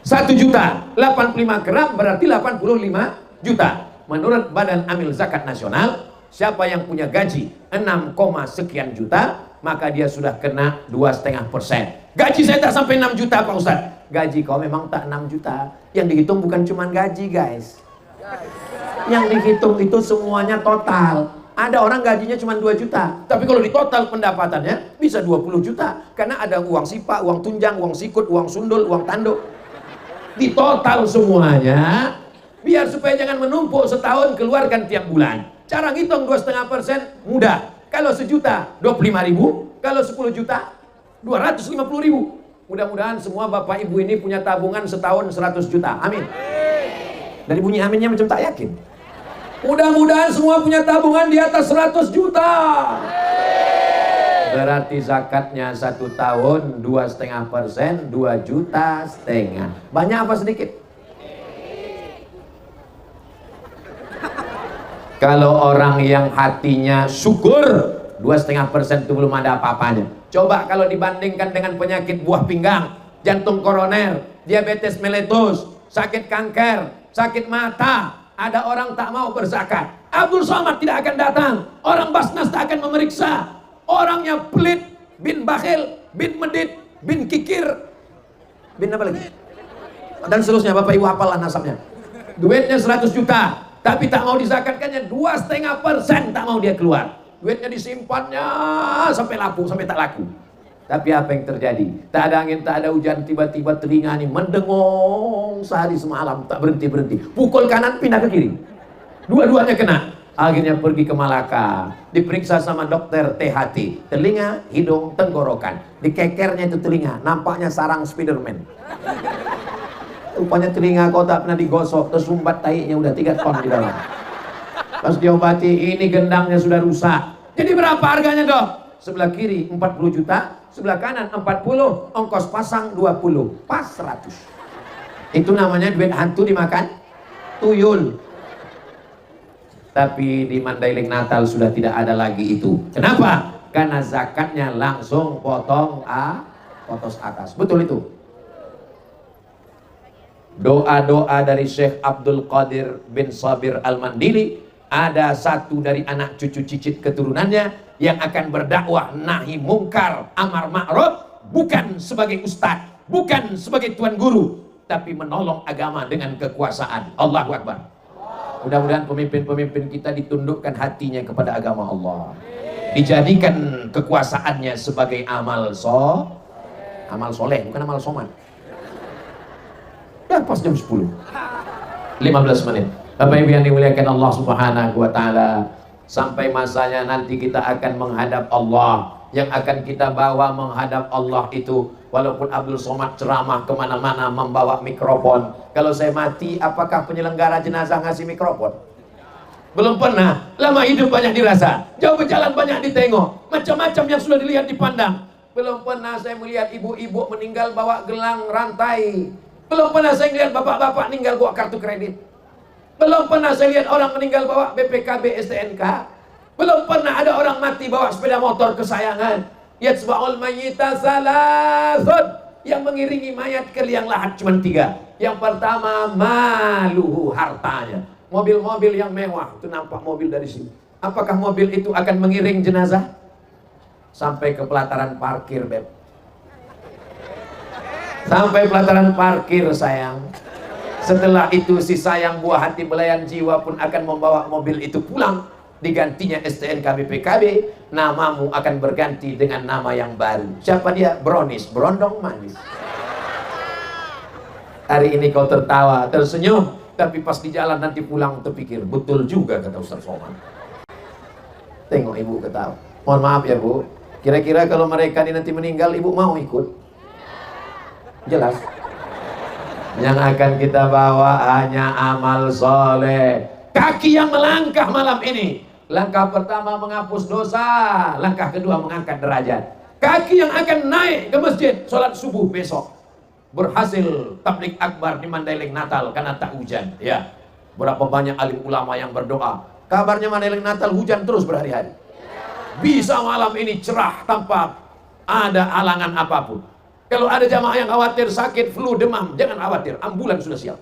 1 juta 85 gram berarti 85 juta. Menurut Badan Amil Zakat Nasional, siapa yang punya gaji 6, sekian juta, maka dia sudah kena 2,5%. Gaji saya tak sampai 6 juta Pak Ustaz. Gaji kau memang tak 6 juta. Yang dihitung bukan cuma gaji guys. Yang dihitung itu semuanya total. Ada orang gajinya cuma 2 juta. Tapi kalau di total pendapatannya bisa 20 juta. Karena ada uang sipa, uang tunjang, uang sikut, uang sundul, uang tanduk. Di total semuanya. Biar supaya jangan menumpuk setahun, keluarkan tiap bulan. Cara ngitung 2,5% mudah. Kalau 1 juta 25.000, kalau 10 juta 250.000. Mudah-mudahan semua bapak ibu ini punya tabungan setahun 100 juta. Amin. Dari bunyi aminnya macam tak yakin. Mudah-mudahan semua punya tabungan di atas 100 juta. Berarti zakatnya 1 tahun 2,5%, 2,5 juta. Banyak apa sedikit? Kalau orang yang hatinya syukur, 2,5% itu belum ada apa-apanya. Coba kalau dibandingkan dengan penyakit buah pinggang, jantung koroner, diabetes meletus, sakit kanker, sakit mata, ada orang tak mau berzakat. Abdul Somad tidak akan datang, orang Basnas tak akan memeriksa. Orangnya pelit, bin bakhil, bin medit, bin kikir, bin apa lagi? Dan seterusnya, bapak ibu hafalah nasabnya. Duitnya 100 juta, tapi tak mau dizakatkannya, 2,5% tak mau dia keluar. Duitnya disimpannya sampai laku, sampai tak laku. Tapi apa yang terjadi? Tak ada angin, tak ada hujan, tiba-tiba telinga ini mendengung sehari semalam, tak berhenti-berhenti. Pukul kanan, pindah ke kiri. Dua-duanya kena. Akhirnya pergi ke Malaka, diperiksa sama dokter THT, telinga, hidung, tenggorokan. Dikekernya itu telinga, nampaknya sarang Spiderman. Rupanya telinga kau tak pernah digosok, tersumbat taiknya udah 3 ton di dalam. Pas diobati, ini gendangnya sudah rusak. Jadi berapa harganya dok? Sebelah kiri 40 juta, sebelah kanan 40, ongkos pasang 20, pas 100. Itu namanya duit hantu dimakan tuyul. Tapi di Mandailing Natal sudah tidak ada lagi itu. Kenapa? Karena zakatnya langsung potong potos atas. Betul itu. Doa-doa dari Syekh Abdul Qadir bin Sabir Al-Mandili, ada satu dari anak cucu cicit keturunannya yang akan berdakwah nahi mungkar amar ma'ruf, bukan sebagai ustadz, bukan sebagai tuan guru, tapi menolong agama dengan kekuasaan. Allahu Akbar. Mudah-mudahan pemimpin-pemimpin kita ditundukkan hatinya kepada agama Allah, dijadikan kekuasaannya sebagai amal soleh, bukan amal somad. Dan pas jam 10 15 menit. Bapak Ibu yang dimuliakan Allah Subhanahu wa taala, sampai masanya nanti kita akan menghadap Allah. Yang akan kita bawa menghadap Allah itu, walaupun Abdul Somad ceramah kemana-mana membawa mikrofon, kalau saya mati, apakah penyelenggara jenazah ngasih mikrofon? Belum pernah. Lama hidup banyak dirasa, jauh berjalan banyak ditengok, macam-macam yang sudah dilihat dipandang. Belum pernah saya melihat ibu-ibu meninggal bawa gelang rantai. Belum pernah saya lihat bapak-bapak meninggal bawa kartu kredit. Belum pernah saya lihat orang meninggal bawa BPKB STNK. Belum pernah ada orang mati bawa sepeda motor kesayangan. Yatsba'ul mayyita salasun. Yang mengiringi mayat ke liang lahat cuma 3. Yang pertama, maluhu, hartanya. Mobil-mobil yang mewah, itu nampak mobil dari sini. Apakah mobil itu akan mengiring jenazah? Sampai ke pelataran parkir, Beb. Sampai pelataran parkir, sayang. Setelah itu si sayang buah hati belayan jiwa pun akan membawa mobil itu pulang. Digantinya STNK BPKB, namamu akan berganti dengan nama yang baru. Siapa dia? Bronis, berondong manis. Hari ini kau tertawa, tersenyum, tapi pas di jalan nanti pulang terpikir, betul juga kata Ustaz Somad. Tengok ibu ketawa. Mohon maaf ya Bu, kira-kira kalau mereka ini nanti meninggal, ibu mau ikut? Jelas. Yang akan kita bawa hanya amal soleh. Kaki yang melangkah malam ini, langkah pertama menghapus dosa, langkah kedua mengangkat derajat. Kaki yang akan naik ke masjid sholat subuh besok, berhasil tablik akbar di Mandailing Natal karena tak hujan. Ya, berapa banyak alim ulama yang berdoa. Kabarnya Mandailing Natal hujan terus berhari-hari. Bisa malam ini cerah tanpa ada halangan apapun. Kalau ada jamaah yang khawatir sakit flu demam, jangan khawatir, ambulans sudah siap.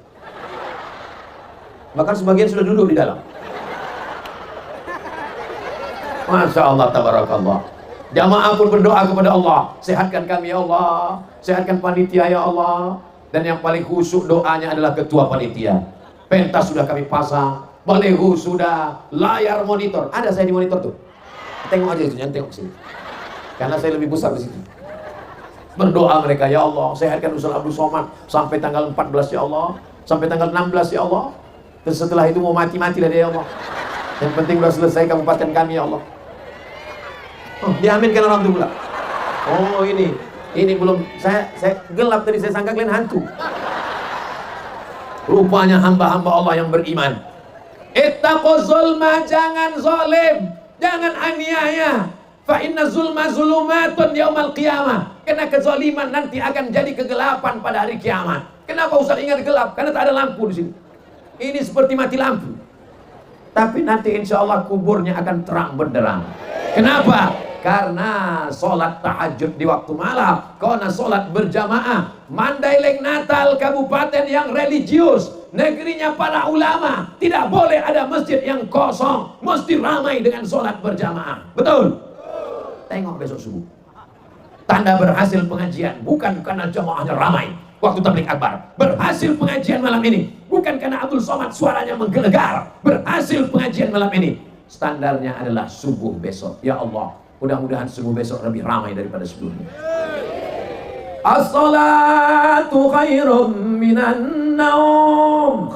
Bahkan sebagian sudah duduk di dalam. Masya Allah, tabarakallah. Jamaah pun berdoa kepada Allah, sehatkan kami ya Allah, sehatkan panitia ya Allah. Dan yang paling khusyuk doanya adalah ketua panitia. Pentas sudah kami pasang, baliho sudah, layar monitor. Ada saya di monitor tuh. Tengok aja itu, jangan tengok sini. Karena saya lebih besar di situ. Berdoa mereka, ya Allah, sehatkan Ustaz Abdul Somad sampai tanggal 14 ya Allah, sampai tanggal 16 ya Allah. Dan setelah itu mau mati-mati lah dia ya Allah. Yang penting sudah selesai kabupaten kami ya Allah. Oh, diaminkan orang itu pula. Oh ini belum, saya gelap tadi, saya sangka kalian hantu. Rupanya hamba-hamba Allah yang beriman. Ittaqu zulma, jangan zalim, jangan aniaya. Fa inna zulma zulumatun yaumal qiyamah. Karena kezaliman nanti akan jadi kegelapan pada hari kiamat. Kenapa Ustaz ingat gelap? Karena tak ada lampu di sini. Ini seperti mati lampu. Tapi nanti insya Allah kuburnya akan terang benderang. Kenapa? Karena sholat tahajud di waktu malam, karena sholat berjamaah. Mandailing Natal kabupaten yang religius, negerinya para ulama, tidak boleh ada masjid yang kosong, mesti ramai dengan sholat berjamaah. Betul? Tengok besok subuh, tanda berhasil pengajian bukan karena jamaahnya ramai waktu tablik akbar. Berhasil pengajian malam ini bukan karena Abdul Somad suaranya menggelegar. Berhasil pengajian malam ini standarnya adalah subuh besok. Ya Allah, mudah-mudahan subuh besok lebih ramai daripada sebelumnya. As-salatu khairum minan naum.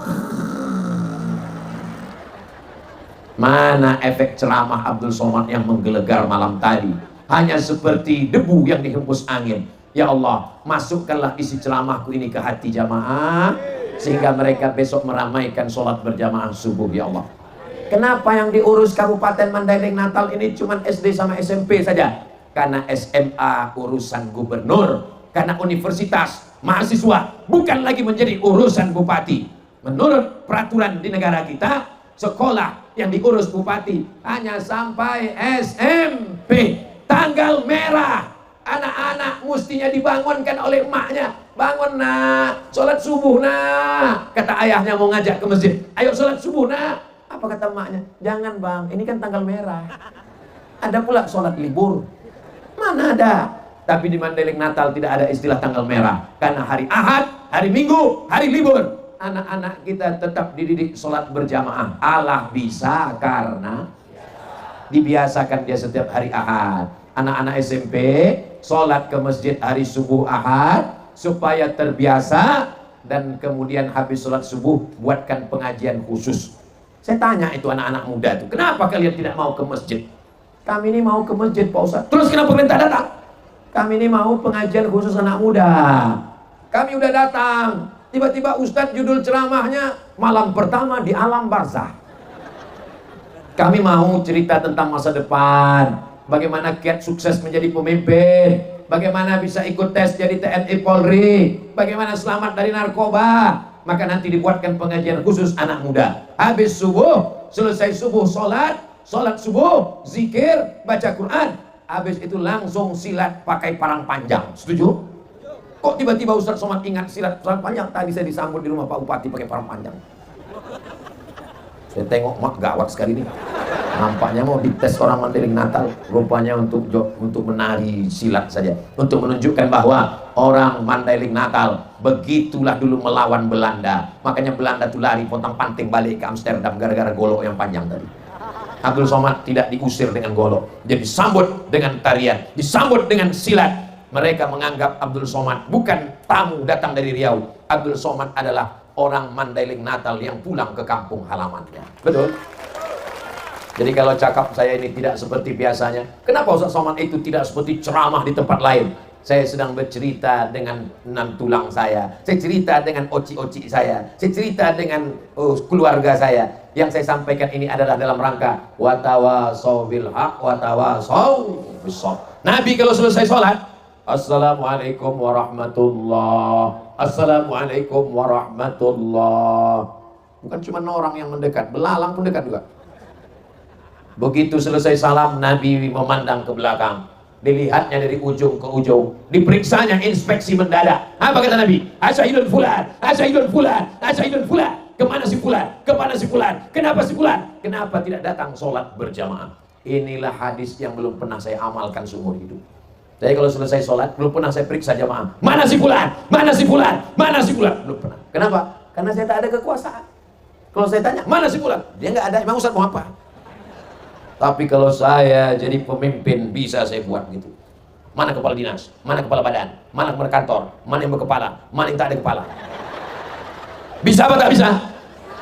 Mana efek ceramah Abdul Somad yang menggelegar malam tadi? Hanya seperti debu yang dihembus angin. Ya Allah, masukkanlah isi ceramahku ini ke hati jamaah, sehingga mereka besok meramaikan sholat berjamaah subuh. Ya Allah, kenapa yang diurus Kabupaten Mandailing Natal ini cuma SD sama SMP saja? Karena SMA urusan gubernur, karena universitas mahasiswa bukan lagi menjadi urusan bupati. Menurut peraturan di negara kita, sekolah yang diurus bupati hanya sampai SMP. Tanggal merah, anak-anak mestinya dibangunkan oleh emaknya. Bangun nak, sholat subuh nak. Kata ayahnya mau ngajak ke masjid, ayo sholat subuh nak. Apa kata emaknya? Jangan bang, ini kan tanggal merah. Ada pula sholat libur. Mana ada? Tapi di Mandailing Natal tidak ada istilah tanggal merah. Karena hari Ahad, hari Minggu, hari libur. Anak-anak kita tetap dididik sholat berjamaah. Allah bisa karena dibiasakan dia setiap hari Ahad. Anak-anak SMP sholat ke masjid hari subuh Ahad supaya terbiasa, dan kemudian habis sholat subuh buatkan pengajian khusus. Saya tanya itu anak-anak muda itu, kenapa kalian tidak mau ke masjid? Kami ini mau ke masjid Pak Ustaz. Terus kenapa kalian tak datang? Kami ini mau pengajian khusus anak muda. Kami udah datang. Tiba-tiba Ustadz judul ceramahnya malam pertama di alam barzah. Kami mau cerita tentang masa depan, bagaimana kiat sukses menjadi pemimpin, bagaimana bisa ikut tes jadi TNI Polri, bagaimana selamat dari narkoba. Maka nanti dibuatkan pengajian khusus anak muda. Habis subuh, selesai subuh sholat subuh, zikir, baca Quran. Habis itu langsung silat pakai parang panjang. Setuju? Kok tiba-tiba Ustaz Somad ingat silat parang panjang? Tadi saya disambut di rumah Pak Bupati pakai parang panjang. Saya tengok, mak gawat sekali nih. Nampaknya mau dites orang Mandailing Natal. Rupanya untuk menari silat saja, untuk menunjukkan bahwa orang Mandailing Natal begitulah dulu melawan Belanda. Makanya Belanda tuh lari pontang-panting balik ke Amsterdam gara-gara golok yang panjang tadi. Abdul Somad tidak diusir dengan golok, dia disambut dengan tarian, disambut dengan silat. Mereka menganggap Abdul Somad bukan tamu datang dari Riau. Abdul Somad adalah orang Mandailing Natal yang pulang ke kampung halamannya. Betul? Jadi kalau cakap saya ini tidak seperti biasanya, kenapa Ustaz Somad itu tidak seperti ceramah di tempat lain? Saya sedang bercerita dengan enam tulang saya cerita dengan oci-oci saya cerita dengan keluarga saya. Yang saya sampaikan ini adalah dalam rangka watawasau bil haq watawasau bis sabr. Nabi kalau selesai sholat, Assalamualaikum warahmatullah. Assalamualaikum warahmatullah. Bukan cuma orang yang mendekat, belalang pun dekat juga. Begitu selesai salam, Nabi memandang ke belakang. Dilihatnya dari ujung ke ujung. Diperiksanya inspeksi mendadak. Apa kata Nabi? Asyhadun fulan, asyhadun fulan, asyhadun fulan. Kemana si fulan? Kemana si fulan? Kenapa si fulan? Kenapa tidak datang sholat berjamaah? Inilah hadis yang belum pernah saya amalkan seumur hidup. Jadi kalau selesai sholat, belum pernah saya periksa jamaah. Mana si fulan? Mana si fulan? Mana si fulan? Belum pernah. Kenapa? Karena saya tak ada kekuasaan. Kalau saya tanya, mana si fulan? Dia nggak ada. Emang Ustaz mau apa? Tapi kalau saya jadi pemimpin, bisa saya buat gitu. Mana kepala dinas? Mana kepala badan? Mana kepala kantor? Mana yang berkepala? Mana yang tak ada kepala? Bisa apa tak bisa?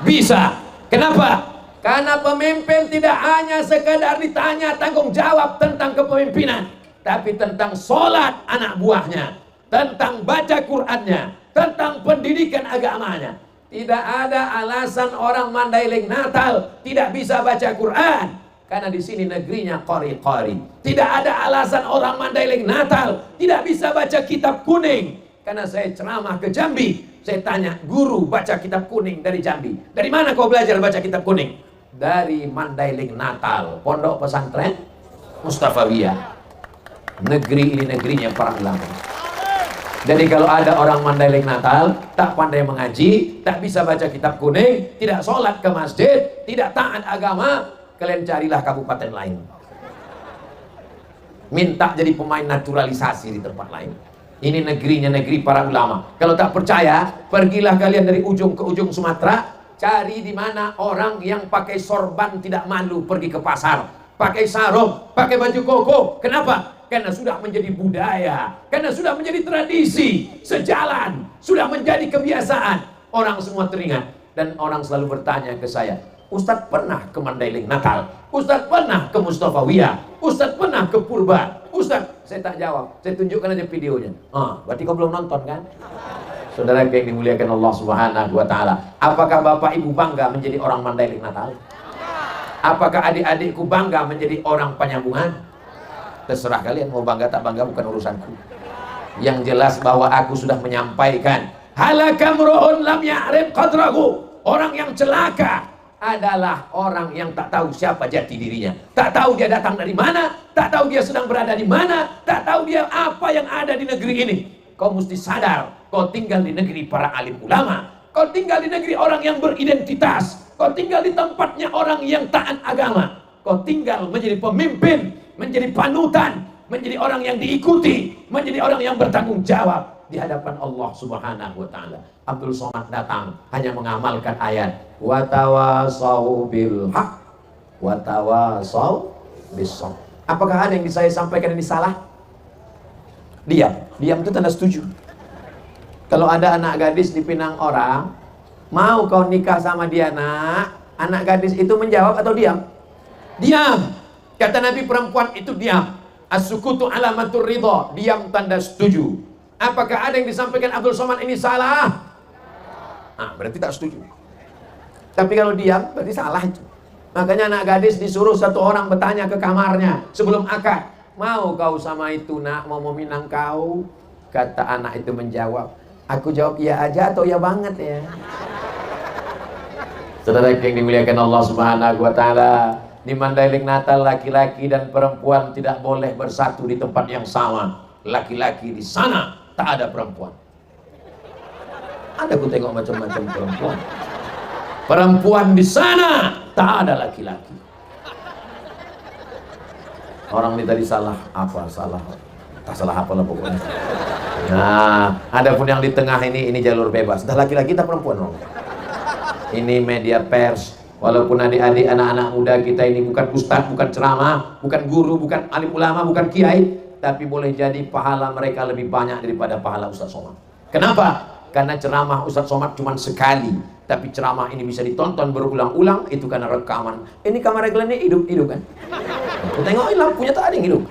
Bisa. Kenapa? Karena pemimpin tidak hanya sekadar ditanya tanggung jawab tentang kepemimpinan, tapi tentang sholat anak buahnya, tentang baca Qur'annya, tentang pendidikan agamanya. Tidak ada alasan orang Mandailing Natal tidak bisa baca Quran, karena di sini negerinya qari-qari. Tidak ada alasan orang Mandailing Natal tidak bisa baca kitab kuning, karena saya ceramah ke Jambi. Saya tanya, guru baca kitab kuning dari Jambi. Dari mana kau belajar baca kitab kuning? Dari Mandailing Natal, pondok pesantren Mustafawiyah. Negeri ini negerinya para ulama. Jadi kalau ada orang Mandailing Natal tak pandai mengaji, tak bisa baca kitab kuning, tidak sholat ke masjid, tidak taat agama, kalian carilah kabupaten lain. Minta jadi pemain naturalisasi di tempat lain. Ini negerinya negeri para ulama. Kalau tak percaya, pergilah kalian dari ujung ke ujung Sumatera, cari di mana orang yang pakai sorban tidak malu pergi ke pasar, pakai sarung, pakai baju koko. Kenapa? Karena sudah menjadi budaya, karena sudah menjadi tradisi, sejalan, sudah menjadi kebiasaan. Orang semua teringat dan orang selalu bertanya ke saya, Ustadz pernah ke Mandailing Natal? Ustadz pernah ke Mustafawiyah? Ustadz pernah ke Purba? Ustadz, saya tak jawab, saya tunjukkan aja videonya. Berarti kau belum nonton kan? Saudara yang dimuliakan Allah Subhanahu wa Ta'ala, apakah Bapak Ibu bangga menjadi orang Mandailing Natal? Apakah adik-adikku bangga menjadi orang Penyambungan? Terserah kalian mau bangga tak bangga, bukan urusanku. Yang jelas bahwa aku sudah menyampaikan, halakamru'un lam ya'rif qadrahu. Orang yang celaka adalah orang yang tak tahu siapa jati dirinya, tak tahu dia datang dari mana, tak tahu dia sedang berada di mana, tak tahu dia apa yang ada di negeri ini. Kau mesti sadar, kau tinggal di negeri para alim ulama, kau tinggal di negeri orang yang beridentitas, kau tinggal di tempatnya orang yang taat agama, kau tinggal menjadi pemimpin, menjadi panutan, menjadi orang yang diikuti, menjadi orang yang bertanggung jawab di hadapan Allah Subhanahu wa Ta'ala. Abdul Somad datang hanya mengamalkan ayat wa tawasau bil haq wa tawasau bis sabr. Apakah ada yang saya sampaikan ini salah? Diam. Diam itu tanda setuju. Kalau ada anak gadis dipinang orang, mau kau nikah sama dia nak? Anak gadis itu menjawab atau diam? Diam. Kata Nabi, perempuan itu diam. As-sukutu alamatur ridha. Diam tanda setuju. Apakah ada yang disampaikan Abdul Somad ini salah? Berarti tak setuju. Tapi kalau diam, berarti salah itu. Makanya anak gadis disuruh satu orang bertanya ke kamarnya sebelum akad, mau kau sama itu nak, mau meminang kau? Kata anak itu menjawab, aku jawab iya aja atau iya banget ya. Saudara yang dimuliakan Allah Subhanahu wa Ta'ala, di Mandailing Natal laki-laki dan perempuan tidak boleh bersatu di tempat yang sama. Laki-laki di sana, tak ada perempuan. Ada aku tengok macam-macam perempuan. Perempuan di sana, tak ada laki-laki. Orang ini tadi salah apa? Tak salah apa lah pokoknya. Nah, ada pun yang di tengah ini jalur bebas. Dah laki-laki tak perempuan dong. Ini media pers. Walaupun adik-adik anak-anak muda kita ini bukan ustadz, bukan ceramah, bukan guru, bukan alim ulama, bukan kiai, tapi boleh jadi pahala mereka lebih banyak daripada pahala Ustadz Somad. Kenapa? Karena ceramah Ustadz Somad cuma sekali, tapi ceramah ini bisa ditonton berulang-ulang, itu karena rekaman. Ini kamera kalian ini hidup kan? Aku tengok ini lampunya tak ada yang hidup.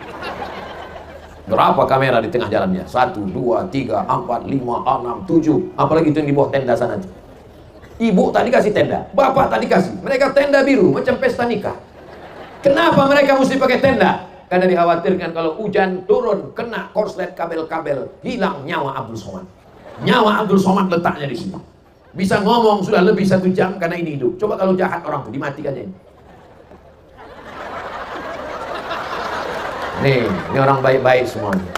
Berapa kamera di tengah jalannya? 1, 2, 3, 4, 5, 6, 7. Apalagi itu yang di bawah tenda sana. Ibu tadi kasih tenda, bapak tadi kasih. Mereka tenda biru macam pesta nikah. Kenapa mereka mesti pakai tenda? Karena dikhawatirkan kalau hujan turun, kena korslet kabel-kabel, hilang nyawa Abdul Somad. Nyawa Abdul Somad letaknya di situ. Bisa ngomong sudah lebih 1 jam karena ini hidup. Coba kalau jahat orang tuh dimatikan ini. Ini orang baik-baik semuanya.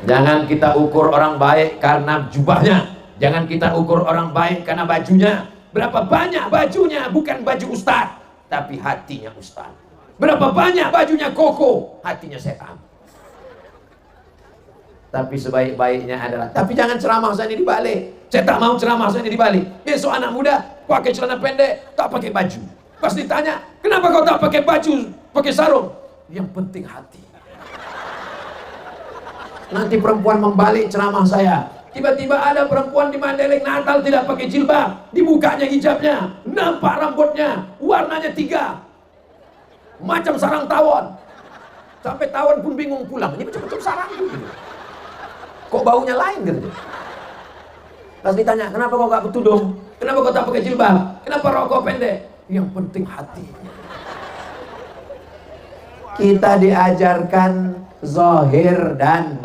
Jangan kita ukur orang baik karena jubahnya. Jangan kita ukur orang baik karena bajunya. Berapa banyak bajunya bukan baju ustaz, tapi hatinya ustaz. Berapa banyak bajunya koko, hatinya setan. Tapi sebaik-baiknya adalah, tapi jangan ceramah saya ini dibalik. Saya tak mau ceramah saya ini dibalik. Besok anak muda pakai celana pendek, tak pakai baju. Pas ditanya, kenapa kau tak pakai baju, pakai sarung? Yang penting hati. Nanti perempuan membalik ceramah saya. Tiba-tiba ada perempuan di Mandailing Natal tidak pakai jilbab, dibukanya hijabnya, nampak rambutnya, warnanya 3. Macam sarang tawon. Sampai tawon pun bingung pulang. Ini macam-macam sarang gitu. Kok baunya lain gitu. Pas ditanya, kenapa kau gak bertudung? Kenapa kau tak pakai jilbab? Kenapa rokok pendek? Yang penting hati. Kita diajarkan zahir dan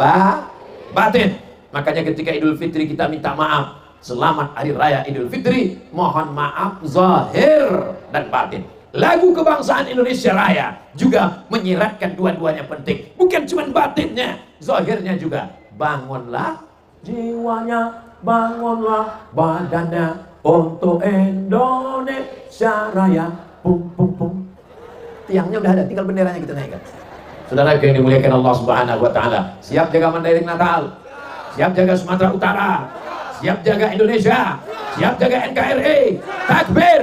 batin. Makanya ketika Idul Fitri kita minta maaf. Selamat Hari Raya Idul Fitri. Mohon maaf zahir dan batin. Lagu kebangsaan Indonesia Raya juga menyiratkan dua-duanya penting. Bukan cuma batinnya, zahirnya juga. Bangunlah jiwanya, bangunlah badannya untuk Indonesia Raya. Pum pum pum. Tiangnya udah ada, tinggal benderanya kita naikkan. Saudara yang dimuliakan Allah Subhanahu wa taala, siap jaga Mandailing Natal, siap jaga Sumatera Utara, siap jaga Indonesia, siap jaga NKRI. Takbir.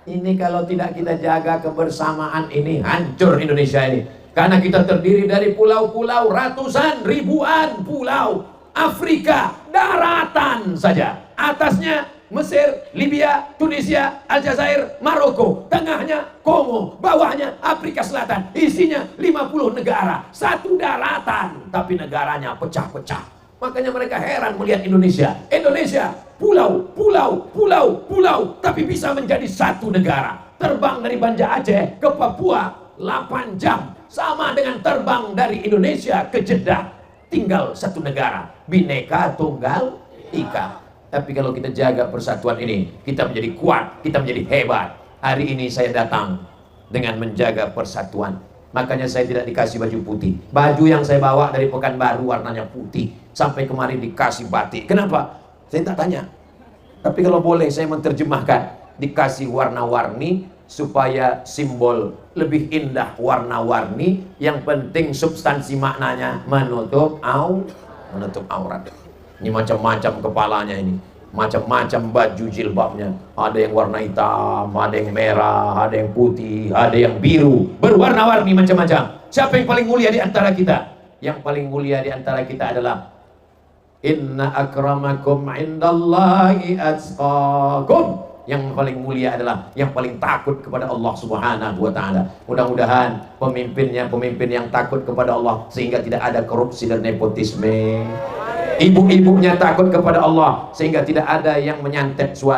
Ini kalau tidak kita jaga kebersamaan ini, hancur Indonesia ini. Karena kita terdiri dari pulau-pulau, ratusan, ribuan pulau. Afrika, daratan saja. Atasnya Mesir, Libya, Tunisia, Aljazair, Maroko. Tengahnya Kongo, bawahnya Afrika Selatan. Isinya 50 negara. Satu daratan, tapi negaranya pecah-pecah. Makanya mereka heran melihat Indonesia. Indonesia, pulau, pulau, pulau, pulau, tapi bisa menjadi satu negara. Terbang dari Banda Aceh ke Papua 8 jam. Sama dengan terbang dari Indonesia ke Jeddah. Tinggal satu negara. Bhinneka Tunggal Ika. Tapi kalau kita jaga persatuan ini, kita menjadi kuat, kita menjadi hebat. Hari ini saya datang dengan menjaga persatuan. Makanya saya tidak dikasih baju putih. Baju yang saya bawa dari Pekanbaru warnanya putih. Sampai kemarin dikasih batik. Kenapa? Saya tak tanya. Tapi kalau boleh saya menerjemahkan. Dikasih warna-warni supaya simbol lebih indah warna-warni. Yang penting substansi maknanya menutup aurat. Ini macam-macam kepalanya ini. Macam-macam baju jilbabnya. Ada yang warna hitam, ada yang merah, ada yang putih, ada yang biru. Berwarna-warni macam-macam. Siapa yang paling mulia di antara kita? Yang paling mulia di antara kita adalah inna akramakum indallahi atqakum. Yang paling mulia adalah yang paling takut kepada Allah Subhanahu wa taala. Mudah-mudahan pemimpinnya pemimpin yang takut kepada Allah sehingga tidak ada korupsi dan nepotisme. Ibu-ibunya takut kepada Allah sehingga tidak ada yang menyantet suara